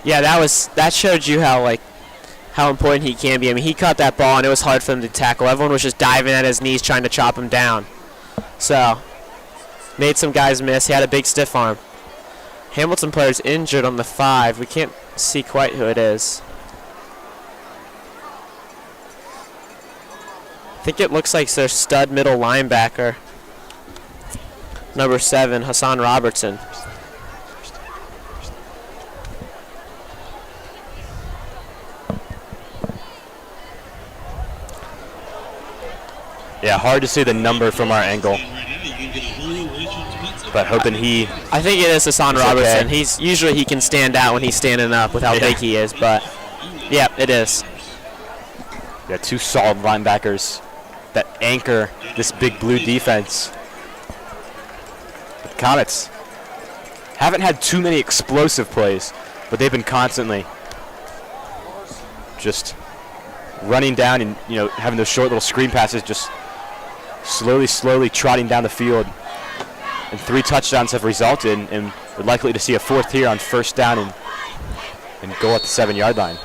Yeah, that showed you how important he can be. I mean, he caught that ball, and it was hard for him to tackle. Everyone was just diving at his knees trying to chop him down. So, made some guys miss. He had a big stiff arm. Hamilton player's injured on the 5. We can't see quite who it is. I think it looks like their stud middle linebacker, number 7, Hassan Robertson. Yeah, hard to see the number from our angle, but hoping he... I think it is Hassan Robertson. Okay. Usually he can stand out when he's standing up with how big he is, but yeah, it is. Yeah, 2 solid linebackers that anchor this Big Blue defense. The Comets haven't had too many explosive plays, but they've been constantly just running down and, having those short little screen passes, just slowly trotting down the field. And 3 touchdowns have resulted, and we're likely to see a 4th here on 1st down and goal at the 7-yard line.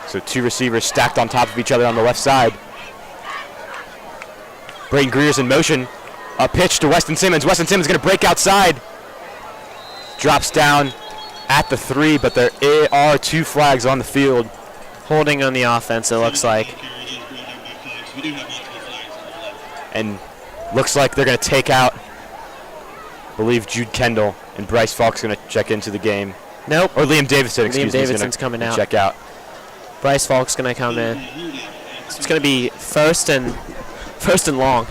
So 2 receivers stacked on top of each other on the left side. Braden Greer's in motion. A pitch to Weston Simmons. Weston Simmons going to break outside. Drops down at the 3, but there are 2 flags on the field. Holding on the offense, it looks like. And looks like they're going to take out, I believe, Jude Kendall, and Bryce Falk's going to check into the game. Nope. Or Liam Davidson, excuse me. Liam Davidson's coming out. Check out. Bryce Falk's going to come in. So it's going to be first and long.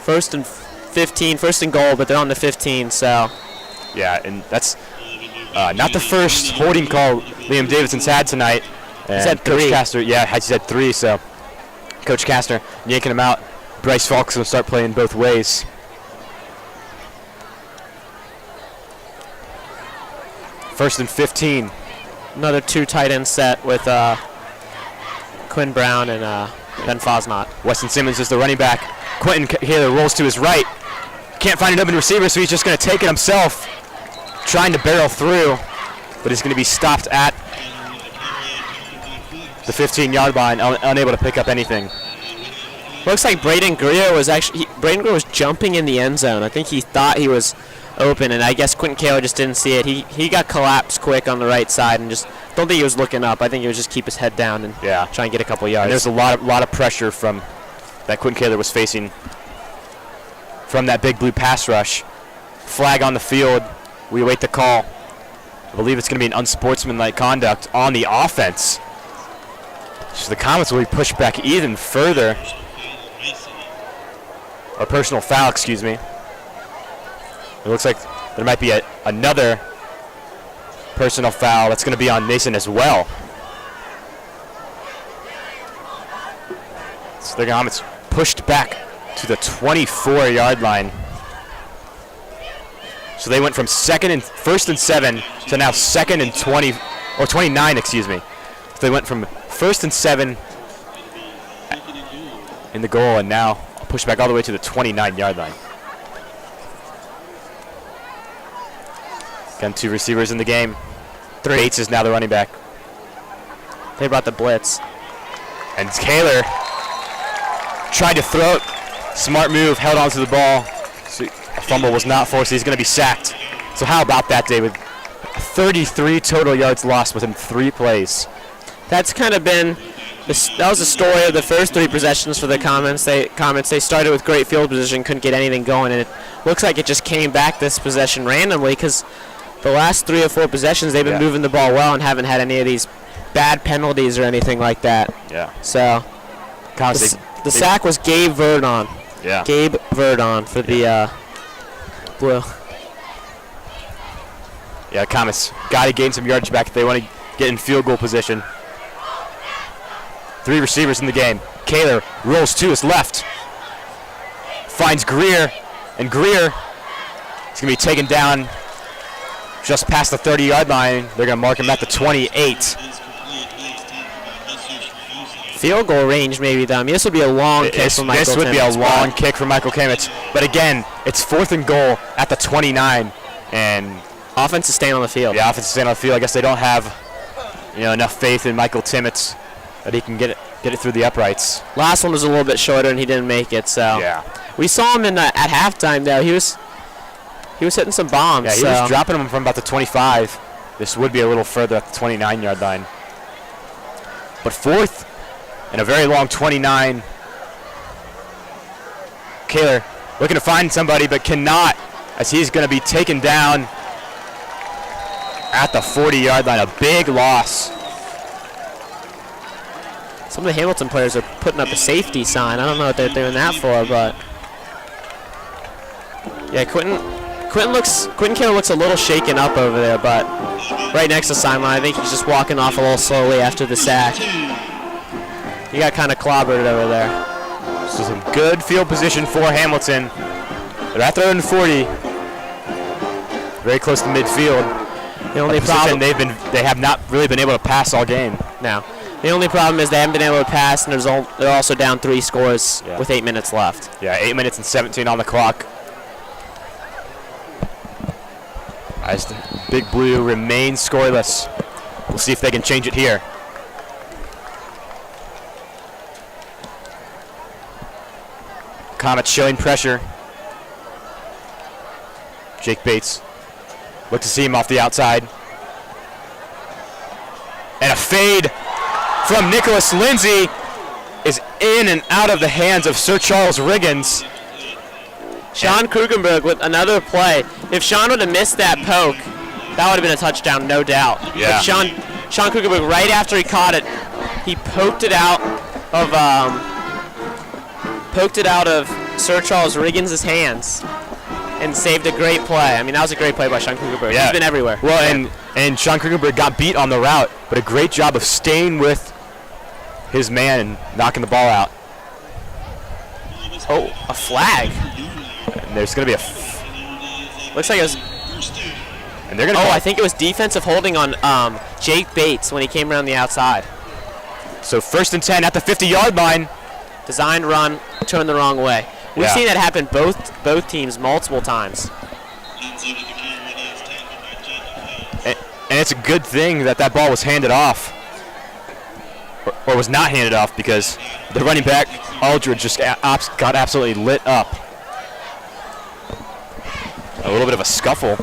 1st and 15, 1st and goal, but they're on the 15, so. Yeah, and that's not the first holding call Liam Davidson's had tonight. He's had 3. Coach Castor, he's had 3, so Coach Castor yanking him out. Bryce Falk's going to start playing both ways. First and 15. Another 2 tight end set with Quinn Brown and Ben Fosnot. Weston Simmons is the running back. Quentin Kaler rolls to his right. Can't find an open receiver, so he's just going to take it himself. Trying to barrel through, but he's going to be stopped at the 15-yard line, unable to pick up anything. Looks like Braden Greer was jumping in the end zone. I think he thought he was open, and I guess Quentin Kaler just didn't see it. He got collapsed quick on the right side, and just don't think he was looking up. I think he was just keep his head down and try and get a couple yards. And there's a lot of pressure from that Quentin Kaler was facing from that Big Blue pass rush. Flag on the field. We await the call. I believe it's going to be an unsportsmanlike conduct on the offense. So the Comets will be pushed back even further. A personal foul, excuse me. It looks like there might be another personal foul that's going to be on Mason as well. So the Comets pushed back to the 24-yard line. So they went from 1st and 7 to now 2nd and 20, or 29, excuse me. So they went from 1st and 7 in the goal, and now pushed back all the way to the 29-yard line. Again, 2 receivers in the game. 3. Bates is now the running back. They brought the blitz. And Kaler tried to throw it Smart move, held onto the ball. So a fumble was not forced. He's going to be sacked. So how about that, David? 33 total yards lost within 3 plays. That's kind of been, that was the story of the first 3 possessions for the Comets. They started with great field position, couldn't get anything going, and it looks like it just came back this possession randomly because the last 3 or 4 possessions they've been moving the ball well and haven't had any of these bad penalties or anything like that. Yeah. So the sack was Gabe Verdon. Yeah. Gabe Verdon for the Blue. Yeah, Comets got to gain some yardage back if they want to get in field goal position. 3 receivers in the game. Kaler rolls to his left. Finds Greer, and Greer is going to be taken down just past the 30-yard line. They're going to mark him at the 28. Field goal range maybe, though. I mean, this would be a long kick for Michael Timmons. This would be a long kick for Michael Timmons. But again, it's 4th and goal at the 29. And offense is staying on the field. Yeah, offense is staying on the field. I guess they don't have enough faith in Michael Timmons that he can get it through the uprights. Last one was a little bit shorter, and he didn't make it. So yeah, we saw him at halftime, though. He was hitting some bombs. Yeah, he was dropping them from about the 25. This would be a little further at the 29-yard line. But 4th and a very long 29. Kaler looking to find somebody, but cannot, as he's going to be taken down at the 40-yard line. A big loss. Some of the Hamilton players are putting up a safety sign. I don't know what they're doing that for, but yeah, Quentin Kaler looks a little shaken up over there, but right next to Simon, I think he's just walking off a little slowly after the sack. He got kind of clobbered over there. So some good field position for Hamilton. They're at their own 40, very close to midfield. The only problem they have not really been able to pass all game. No. The only problem is they haven't been able to pass, and they're also down 3 scores with 8 minutes left. Yeah, 8 minutes and 17 on the clock. As the Big Blue remains scoreless. We'll see if they can change it here. Comets showing pressure. Jake Bates look to see him off the outside. And a fade from Nicholas Lindsay is in and out of the hands of Sir Charles Riggins. Sean Kruger with another play. If Sean would have missed that poke, that would have been a touchdown, no doubt. Yeah. But Sean Kruger, right after he caught it, he poked it out of Sir Charles Riggins' hands and saved a great play. I mean, that was a great play by Sean Kruger. Yeah. He's been everywhere. Well, and Sean Kruger got beat on the route, but a great job of staying with his man and knocking the ball out. Oh, a flag. And there's going to be looks like it was. And they're going to. I think it was defensive holding on Jake Bates when he came around the outside. So 1st and 10 at the 50-yard line. Designed run, turned the wrong way. We've seen that happen both teams multiple times. And it's a good thing that ball was handed off. Or was not handed off, because the running back, Aldridge, just got absolutely lit up. A little bit of a scuffle.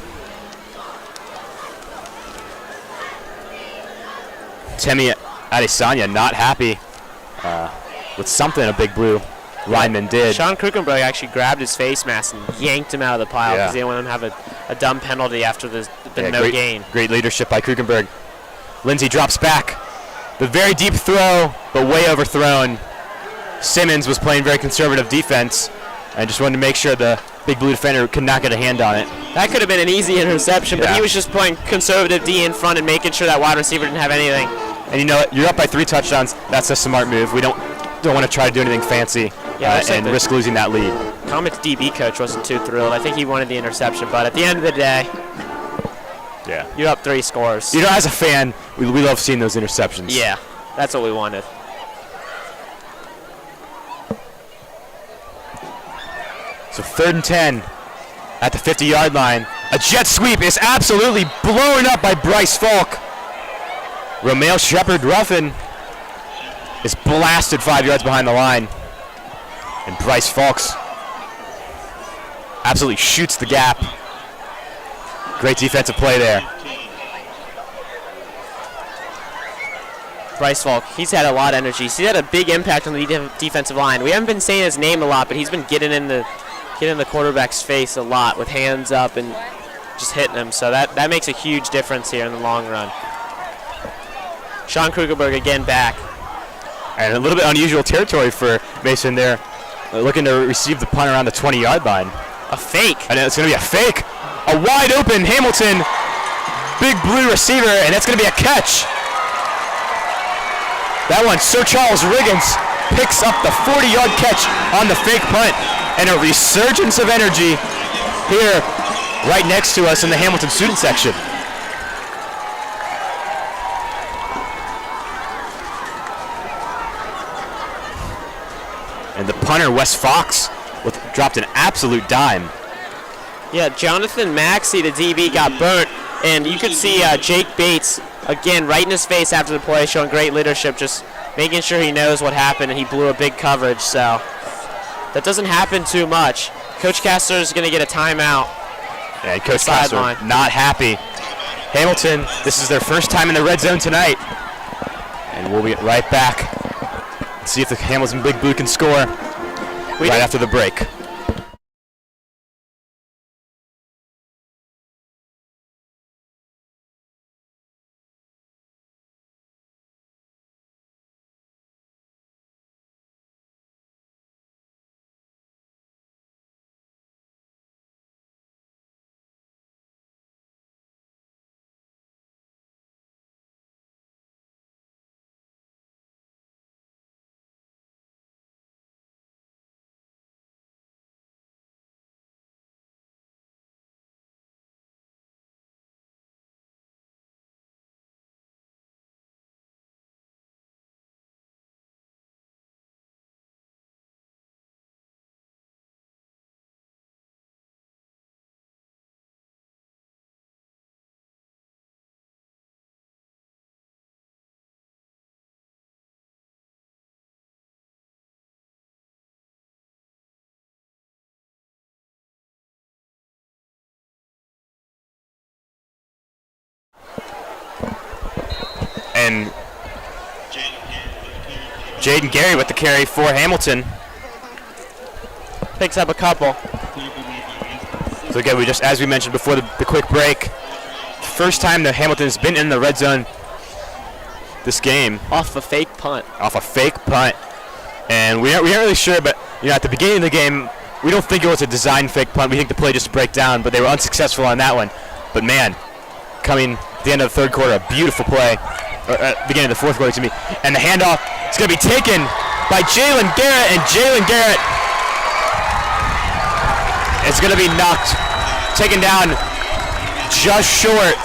Temi Adesanya not happy with something a Big Blue lineman did. Sean Krugenberg actually grabbed his face mask and yanked him out of the pile because they didn't want him to have a dumb penalty after the no gain. Great leadership by Krugenberg. Lindsay drops back. The very deep throw, but way overthrown. Simmons was playing very conservative defense and just wanted to make sure the Big Blue defender could not get a hand on it. That could have been an easy interception, but he was just playing conservative D in front and making sure that wide receiver didn't have anything. And you know what? You're up by 3 touchdowns. That's a smart move. We don't want to try to do anything fancy and risk losing that lead. Comets DB coach wasn't too thrilled. I think he wanted the interception, but at the end of the day, you're up 3 scores. You know, as a fan, we love seeing those interceptions. Yeah, that's what we wanted. So 3rd and 10 at the 50-yard line. A jet sweep is absolutely blown up by Bryce Falk. Romeo Shepard-Ruffin is blasted 5 yards behind the line. And Bryce Falk's absolutely shoots the gap. Great defensive play there. Bryce Falk, he's had a lot of energy. He's had a big impact on the defensive line. We haven't been saying his name a lot, but he's been getting in the quarterback's face a lot with hands up and just hitting him. So that makes a huge difference here in the long run. Sean Krugerberg again back. And a little bit unusual territory for Mason there. Looking to receive the punt around the 20-yard line. A fake. And it's going to be a fake. A wide open Hamilton. Big blue receiver, and that's going to be a catch. That one, Sir Charles Riggins picks up the 40-yard catch on the fake punt. And a resurgence of energy here right next to us in the Hamilton student section. And the punter, Wes Fox, dropped an absolute dime. Yeah, Jonathan Maxey, the DB, got burnt. And you could see Jake Bates, again, right in his face after the play, showing great leadership, just making sure he knows what happened, and he blew a big coverage. So that doesn't happen too much. Coach Castor is going to get a timeout. Yeah, Coach Castor not happy. Hamilton, this is their first time in the red zone tonight. And we'll be right back. See if the Hamilton Big Blue can score right after the break. And Jaden Gary with the carry for Hamilton. Picks up a couple. So again, as we mentioned before the quick break, first time that Hamilton's been in the red zone this game. Off a fake punt. Off a fake punt. And we aren't really sure, but at the beginning of the game, we don't think it was a design fake punt. We think the play just break down, but they were unsuccessful on that one. But man, coming at the end of the third quarter, a beautiful play. Or beginning of the fourth quarter, and the handoff is going to be taken by Jalen Garrett, and Jalen Garrett is going to be taken down just short.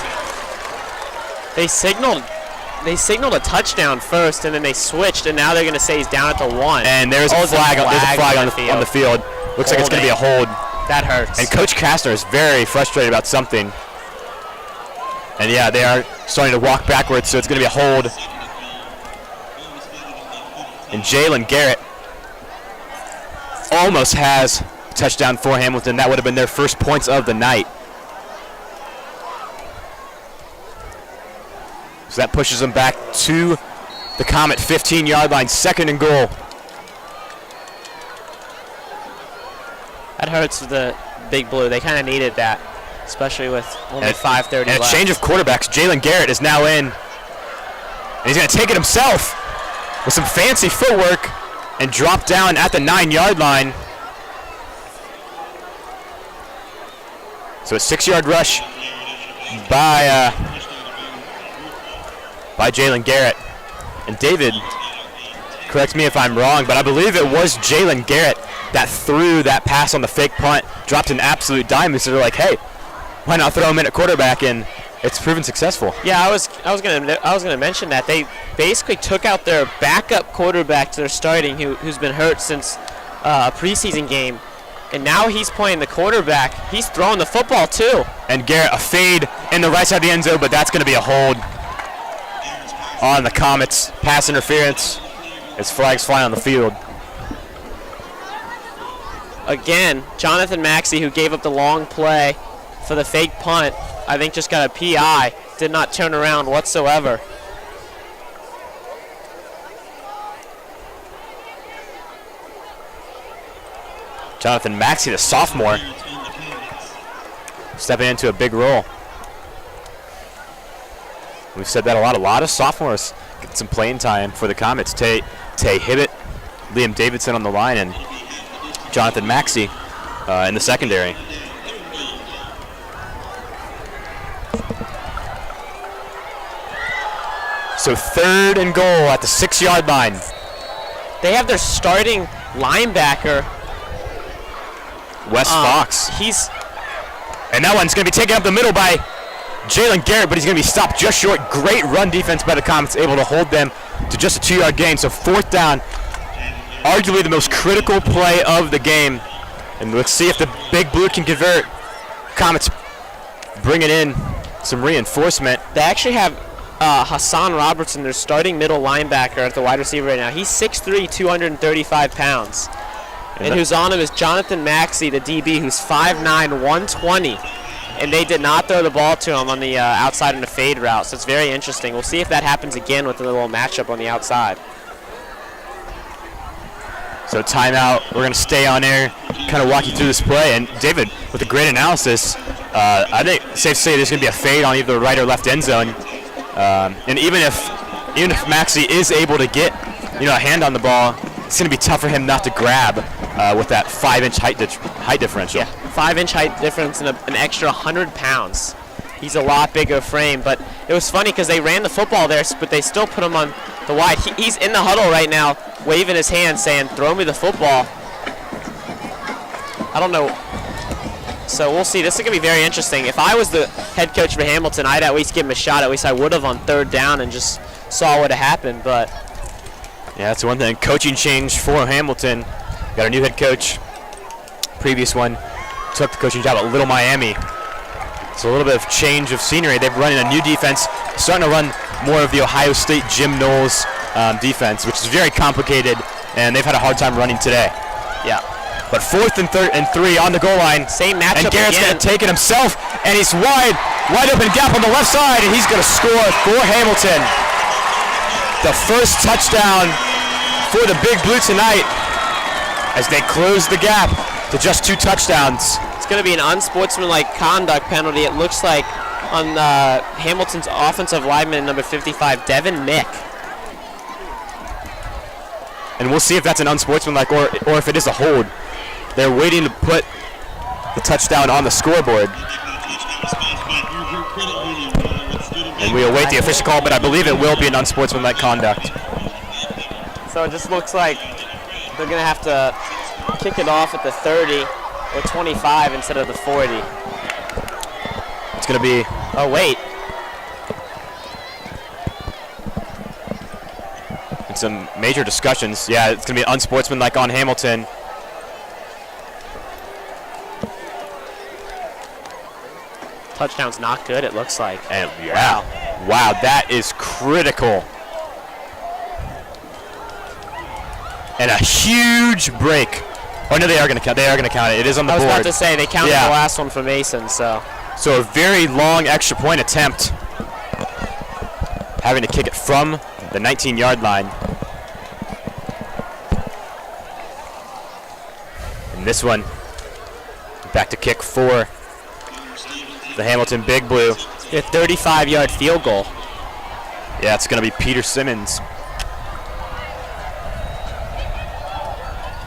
They signaled a touchdown first, and then they switched, and now they're going to say he's down at the 1. And there's a flag on the field. Looks like it's going to be a hold. That hurts. And Coach Castor is very frustrated about something. And yeah, they are starting to walk backwards, so it's going to be a hold. And Jalen Garrett almost has a touchdown for Hamilton. That would have been their first points of the night. So that pushes them back to the Comet 15-yard line, 2nd and goal. That hurts the Big Blue. They kind of needed that, especially with only 5:30 left. And a change of quarterbacks. Jalen Garrett is now in. And he's going to take it himself with some fancy footwork and drop down at the 9-yard line. So a 6-yard rush by Jalen Garrett. And David, correct me if I'm wrong, but I believe it was Jalen Garrett that threw that pass on the fake punt, dropped an absolute dime, so they're like, hey, why not throw him in at quarterback? And it's proven successful. Yeah, I was gonna mention that they basically took out their backup quarterback to their starting, who's been hurt since a preseason game, and now he's playing the quarterback. He's throwing the football too. And Garrett, a fade in the right side of the end zone, but that's going to be a hold on the Comets. Pass interference as flags fly on the field. again, Jonathan Maxey, who gave up the long play for the fake punt, I think just got a PI, did not turn around whatsoever. Jonathan Maxey, the sophomore, stepping into a big role. We've said that a lot. A lot of sophomores get some playing time for the Comets. Tay Hibbett, Liam Davidson on the line, and Jonathan Maxey in the secondary. So 3rd and goal at the 6-yard line. They have their starting linebacker, Wes Fox. And that one's going to be taken up the middle by Jalen Garrett, but he's going to be stopped just short. Great run defense by the Comets, able to hold them to just a 2-yard gain. So 4th down, arguably the most critical play of the game. And let's see if the Big Blue can convert. Comets bringing in some reinforcement. They actually have Hassan Robertson, their starting middle linebacker at the wide receiver right now. He's 6'3", 235 pounds. And who's on him is Jonathan Maxey, the DB, who's 5'9", 120. And they did not throw the ball to him on the outside in the fade route, so it's very interesting. We'll see if that happens again with the little matchup on the outside. So timeout, we're going to stay on air, kind of walk you through this play. And David, with a great analysis, I think it's safe to say there's going to be a fade on either the right or left end zone. And even if Maxey is able to get a hand on the ball, it's going to be tough for him not to grab with that 5-inch height differential. Yeah, 5-inch height difference and an extra 100 pounds. He's a lot bigger frame, but it was funny because they ran the football there, but they still put him on the wide. He's in the huddle right now, waving his hand, saying, "Throw me the football." I don't know. So we'll see. This is going to be very interesting. If I was the head coach for Hamilton, I'd at least give him a shot. At least I would have on 3rd down and just saw what had happened. But yeah, that's one thing. Coaching change for Hamilton. Got a new head coach. Previous one took the coaching job at Little Miami. So a little bit of change of scenery. They're running a new defense, starting to run more of the Ohio State Jim Knowles defense, which is very complicated, and they've had a hard time running today. yeah, But 4th and 3 on the goal line. same matchup And Garrett's again. going to take it himself, and he's wide open gap on the left side, and he's going to score for Hamilton. The first touchdown for the Big Blue tonight as they close the gap to just 2 touchdowns. It's going to be an unsportsmanlike conduct penalty, it looks like, on Hamilton's offensive lineman, number 55, Devin Mick. And we'll see if that's an unsportsmanlike or if it is a hold. They're waiting to put the touchdown on the scoreboard. And we await the official call, but I believe it will be an unsportsmanlike conduct. So it just looks like they're going to have to kick it off at the 30 or 25 instead of the 40. It's going to be... Oh, wait. And some major discussions. Yeah, it's going to be unsportsmanlike on Hamilton. Touchdown's not good, it looks like. And wow, that is critical. And a huge break. Oh no, they are going to count. They are going to count it. It is on the board. I was about to say they counted Yeah. the last one for Mason, so. So a very long extra point attempt. Having to kick it from the 19-yard line. And this one, back to kick for the Hamilton Big Blue. A 35-yard field goal. Yeah, it's going to be Peter Simmons.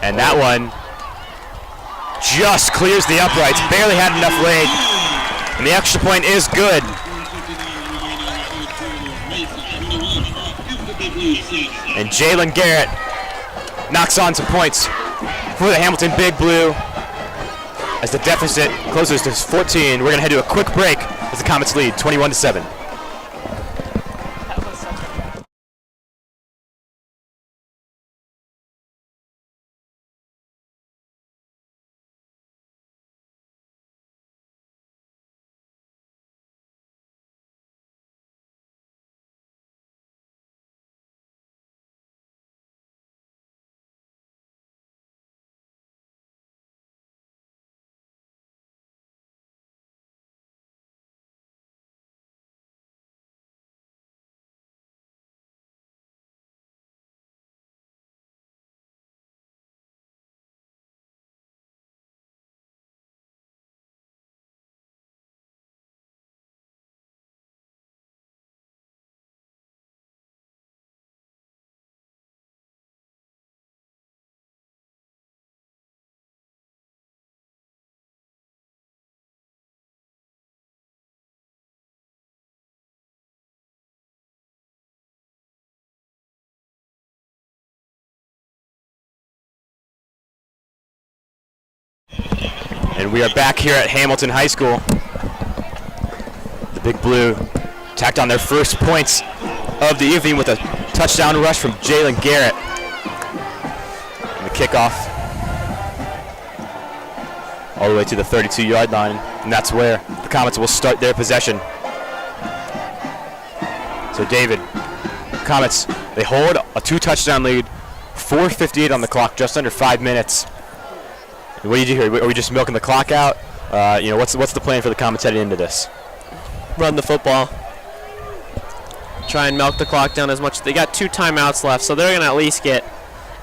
And that one just clears the uprights. Barely had enough leg. And the extra point is good. And Jalen Garrett knocks on some points for the Hamilton Big Blue as the deficit closes to 14. We're going to head to a quick break as the Comets lead 21-7. And we are back here at Hamilton High School. The Big Blue tacked on their first points of the evening with a touchdown rush from Jalen Garrett. And the kickoff all the way to the 32-yard line, and that's where the Comets will start their possession. So David, Comets, they hold a 2-touchdown lead, 4:58 on the clock, just under 5 minutes. And what do you do here? Are we just milking the clock out? What's the plan for the Comets heading into this? Run the football. Try and milk the clock down as much. They got 2 timeouts left, so they're going to at least get,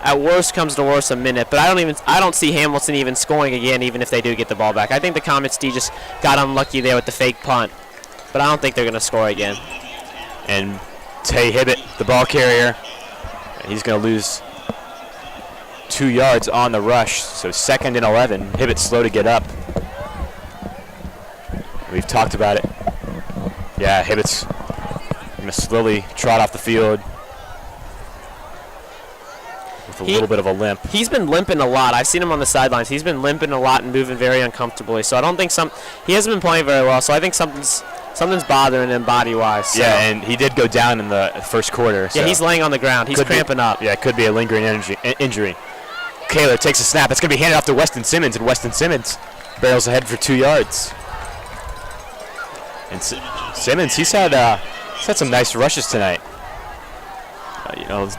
at worst comes to worst, a minute. But I don't see Hamilton even scoring again, even if they do get the ball back. I think the Comets D just got unlucky there with the fake punt, but I don't think they're going to score again. And Tay Hibbett, the ball carrier, he's going to lose 2 yards on the rush, so 2nd and 11. Hibbett slow to get up. We've talked about it. Yeah, Hibbett's going to slowly trot off the field with a little bit of a limp. He's been limping a lot. I've seen him on the sidelines. He's been limping a lot and moving very uncomfortably. So I don't think he hasn't been playing very well. So I think something's bothering him body-wise. So. Yeah, and he did go down in the first quarter. So yeah, he's laying on the ground. He's cramping up. Yeah, it could be a lingering injury. Kaler takes a snap. It's going to be handed off to Weston Simmons, and Weston Simmons barrels ahead for 2 yards. And Simmons, he's had some nice rushes tonight.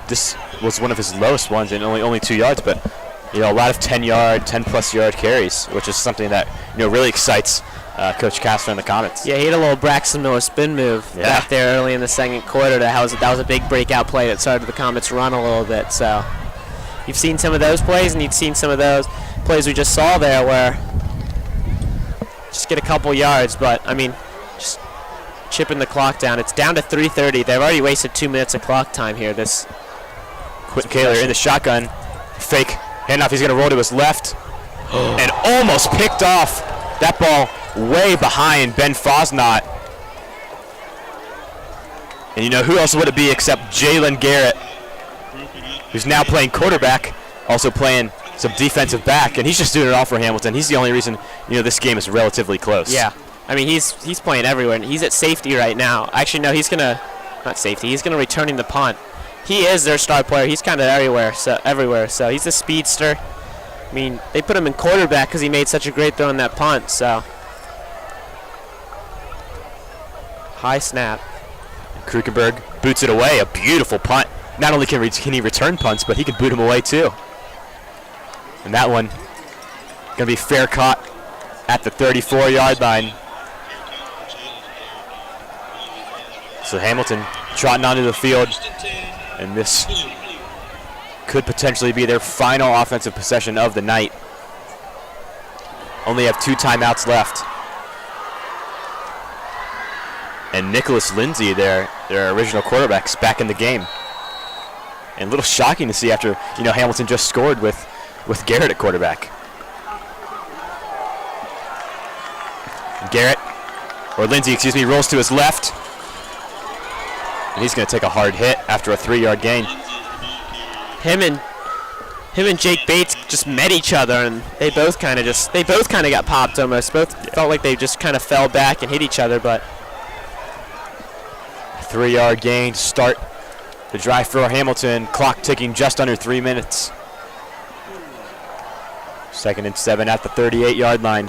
This was one of his lowest ones, and only 2 yards, but a lot of 10+ yard carries, which is something that really excites Coach Kaler and the Comets. Yeah, he had a little Braxton Miller spin move back there early in the second quarter. That was a big breakout play that started the Comets run a little bit. So you've seen some of those plays, and you've seen some of those plays we just saw there where just get a couple yards, but just chipping the clock down. It's down to 3:30. They've already wasted 2 minutes of clock time here. Quentin Kaler in the shotgun. Fake handoff. He's going to roll to his left. And almost picked off. That ball way behind Ben Fosnot. And who else would it be except Jalen Garrett, who's now playing quarterback, also playing some defensive back, and he's just doing it all for Hamilton. He's the only reason this game is relatively close. Yeah. He's playing everywhere, and he's at safety right now. Actually, no, he's gonna returning the punt. He is their star player. He's kind of everywhere. So he's a speedster. They put him in quarterback because he made such a great throw on that punt. So high snap. Kruger boots it away. A beautiful punt. Not only can he return punts, but he can boot him away too. And that one gonna be fair caught at the 34-yard line. So Hamilton trotting onto the field, and this could potentially be their final offensive possession of the night. Only have 2 timeouts left. And Nicholas Lindsay, their original quarterback's back in the game. And a little shocking to see after Hamilton just scored with Garrett at quarterback. Lindsay, rolls to his left. And he's going to take a hard hit after a 3-yard gain. Him and Jake Bates just met each other, and they both kind of got popped almost. Both felt like they just kind of fell back and hit each other, but 3-yard gain to start the drive for Hamilton. Clock ticking just under 3 minutes. 2nd and 7 at the 38-yard line.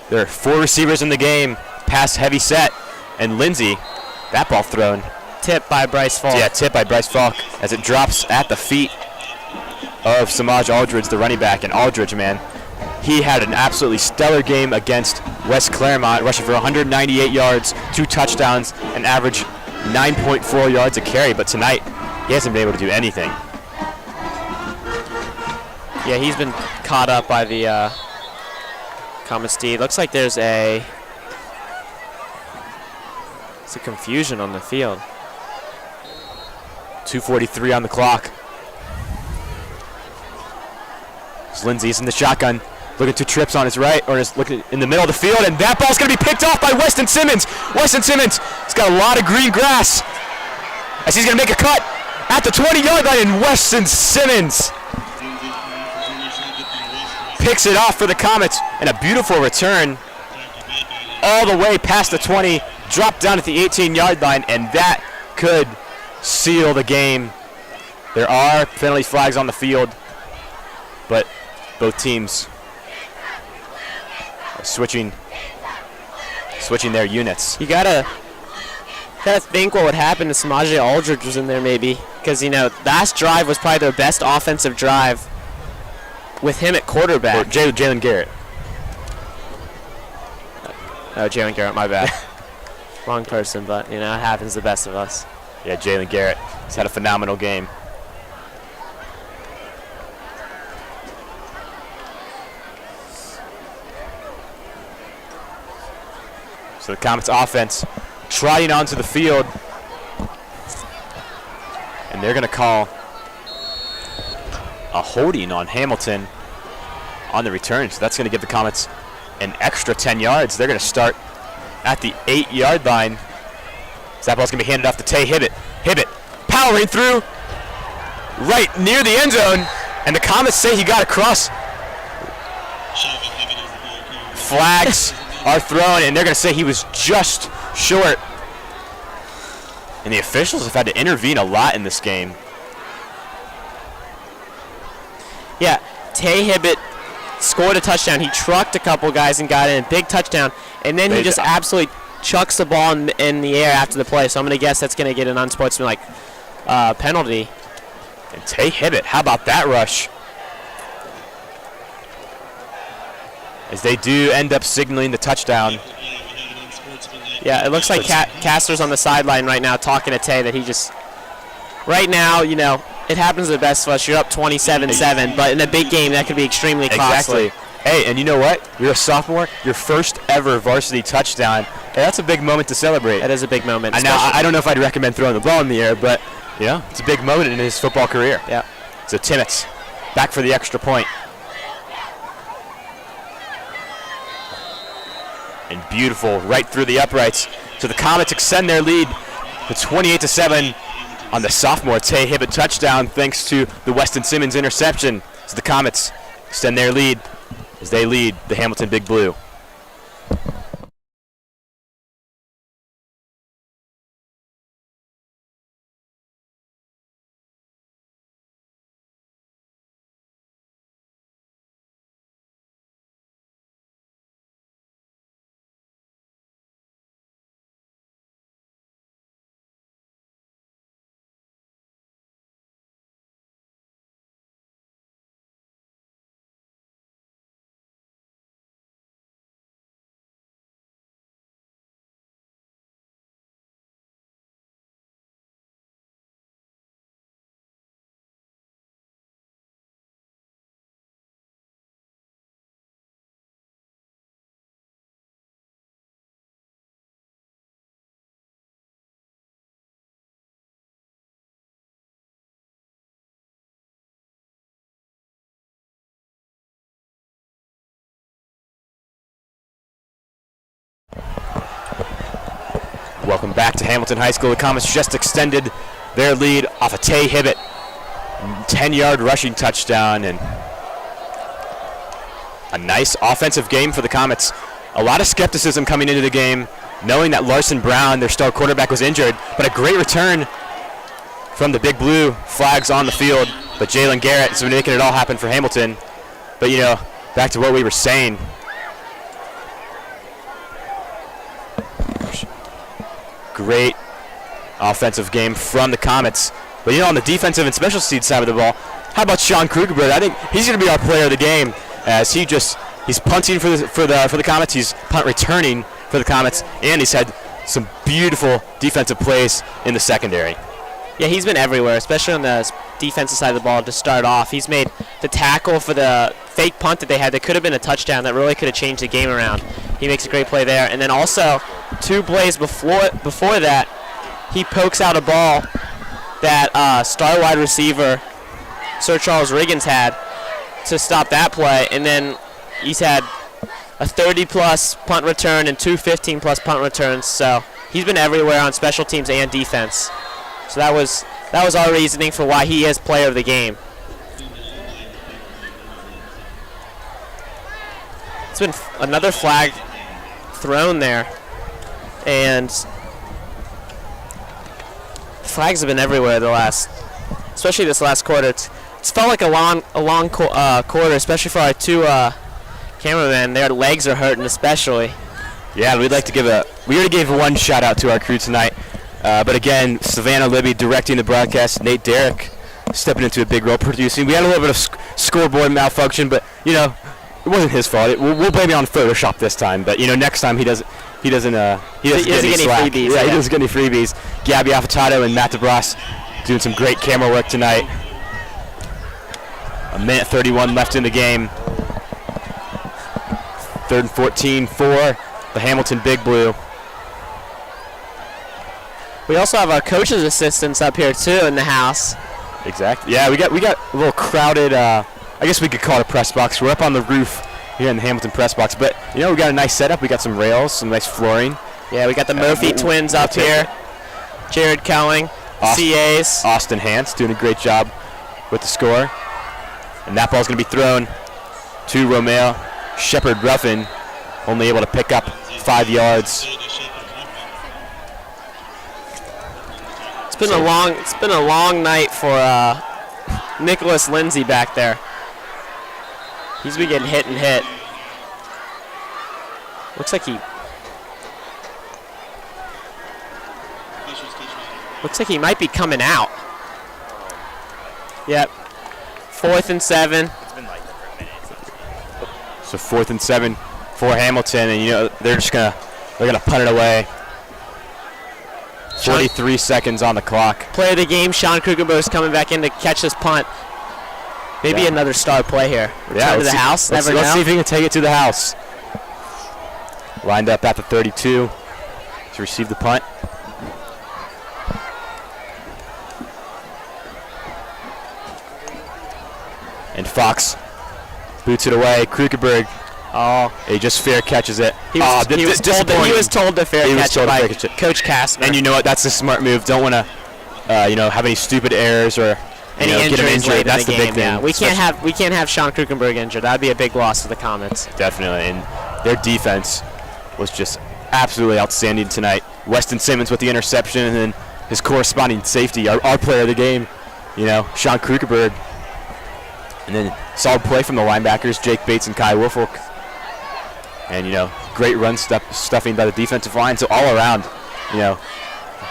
There are 4 receivers in the game. Pass heavy set. And Lindsay, that ball thrown. Tipped by Bryce Falk. Yeah, tipped by Bryce Falk as it drops at the feet of Samaj Aldridge, the running back. And Aldridge, man, he had an absolutely stellar game against West Claremont, rushing for 198 yards, 2 touchdowns, an average 9.4 yards a carry. But tonight, he hasn't been able to do anything. Yeah, he's been caught up by the Comets D. Looks like there's a confusion on the field. 2:43 on the clock. Lindsay's in the shotgun, looking 2 trips on his right, or is looking in the middle of the field, and that ball's going to be picked off by Weston Simmons. Weston Simmons has got a lot of green grass as he's going to make a cut at the 20-yard line, and Weston Simmons picks it off for the Comets, and a beautiful return all the way past the 20, dropped down at the 18-yard line, and that could seal the game. There are penalty flags on the field, but both teams are switching their units. You gotta think what would happen if Samaje Aldridge was in there, maybe, because last drive was probably their best offensive drive with him at quarterback. Or Jalen Garrett. Oh, Jalen Garrett, my bad. Wrong person, but it happens to the best of us. Yeah, Jalen Garrett has had a phenomenal game. So the Comets offense trotting onto the field, and they're going to call a holding on Hamilton on the return. So that's going to give the Comets an extra 10 yards. They're going to start at the 8-yard line. So that ball's going to be handed off to Tay Hibbett. Hibbett powering through right near the end zone, and the Comets say he got across. Flags are thrown, and they're going to say he was just short. And the officials have had to intervene a lot in this game. Yeah, Tay Hibbett scored a touchdown. He trucked a couple guys and got in. Big touchdown. And then he just absolutely chucks the ball in the air after the play. So I'm going to guess that's going to get an unsportsmanlike penalty. And Tay Hibbett, how about that rush? As they do end up signaling the touchdown. Yeah, it looks like Castor's on the sideline right now talking to Tay that he just, right now, it happens to the best of us. You're up 27-7, but in a big game, that could be extremely costly. Exactly. Hey, and you know what? You're a sophomore. Your first ever varsity touchdown. Hey, that's a big moment to celebrate. That is a big moment. I don't know if I'd recommend throwing the ball in the air, but it's a big moment in his football career. Yeah. So Timmons back for the extra point. And beautiful right through the uprights. So the Comets extend their lead to 28-7 on the sophomore Tay Hibbett touchdown, thanks to the Weston Simmons interception. So the Comets extend their lead as they lead the Hamilton Big Blue. Welcome back to Hamilton High School. The Comets just extended their lead off a Tay Hibbett 10-yard rushing touchdown, and a nice offensive game for the Comets. A lot of skepticism coming into the game, knowing that Larson Brown, their star quarterback, was injured, but a great return from the Big Blue. Flags on the field, but Jalen Garrett is making it all happen for Hamilton. But back to what we were saying. Great offensive game from the Comets. But on the defensive and special teams side of the ball, how about Sean Kruger? I think he's going to be our player of the game, as he's punting for the Comets. He's punt returning for the Comets, and he's had some beautiful defensive plays in the secondary. Yeah, he's been everywhere, especially on the defensive side of the ball to start off. He's made the tackle for the fake punt that they had that could have been a touchdown that really could have changed the game around. He makes a great play there. And then also, 2 plays before that, he pokes out a ball that star wide receiver Sir Charles Riggins had to stop that play. And then he's had a 30-plus punt return and 2 15-plus punt returns. So he's been everywhere on special teams and defense. So that was our reasoning for why he is player of the game. It's been another flag thrown there, and flags have been everywhere especially this last quarter. It's felt like a long quarter, especially for our two cameramen. Their legs are hurting, especially. Yeah, we already gave one shout out to our crew tonight, but again, Savannah Libby directing the broadcast, Nate Derrick stepping into a big role producing. We had a little bit of scoreboard malfunction, but it wasn't his fault. We'll blame it on Photoshop this time, but next time he doesn't get any freebies. Yeah, he doesn't get any freebies. Gabby Affatato and Matt DeBras doing some great camera work tonight. 1:31 left in the game. 3rd and 14 for the Hamilton Big Blue. We also have our coach's assistants up here too in the house. Exactly. Yeah, we got a little crowded. I guess we could call it a press box. We're up on the roof here in the Hamilton press box, but we got a nice setup. We got some rails, some nice flooring. Yeah, we got the Murphy twins up here. Jared Kelling, CAs. Austin Hance doing a great job with the score. And that ball's going to be thrown to Romeo. Shepard Ruffin only able to pick up 5 yards. It's been a long night for Nicholas Lindsay back there. He's been getting hit and hit. Looks like he might be coming out. Yep. 4th and 7. So 4th and 7 for Hamilton, and they're gonna punt it away. 43 seconds on the clock. Player of the game, Sean Kruger is coming back in to catch this punt. Maybe another star play here. Return to the house. Let's see if he can take it to the house. Lined up at the 32 to receive the punt. And Fox boots it away. Krugerberg, he just fair catches it. He was told to fair catch it by Coach Kastner. And you know what? That's a smart move. Don't want to, have any stupid errors or any get him injured. That's the big thing. Yeah. We can't have Sean Krugenberg injured. That'd be a big loss to the Comets. Definitely, and their defense was just absolutely outstanding tonight. Weston Simmons with the interception, and then his corresponding safety, our player of the game, Sean Krugerberg. And then solid play from the linebackers, Jake Bates and Kai Woolfolk. And, great run stuffing by the defensive line. So all around,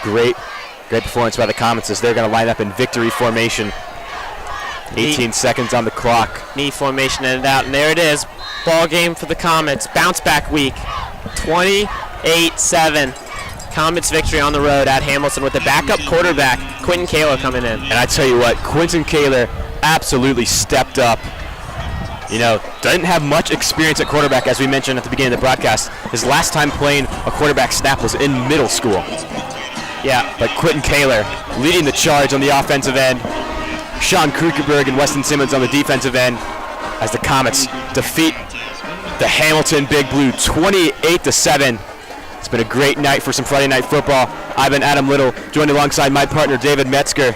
great performance by the Comets as they're going to line up in victory formation. 18 seconds on the clock. Knee formation ended out, and there it is. Ball game for the Comets. Bounce back week. 28-7. Comets victory on the road at Hamilton with the backup quarterback, Quentin Kaler, coming in. And I tell you what, Quentin Kaler absolutely stepped up. Doesn't have much experience at quarterback, as we mentioned at the beginning of the broadcast. His last time playing a quarterback snap was in middle school. Yeah, but Quentin Kaler leading the charge on the offensive end. Sean Krugerberg and Weston Simmons on the defensive end as the Comets defeat the Hamilton Big Blue 28-7. It's been a great night for some Friday night football. I've been Adam Little, joined alongside my partner David Metzger.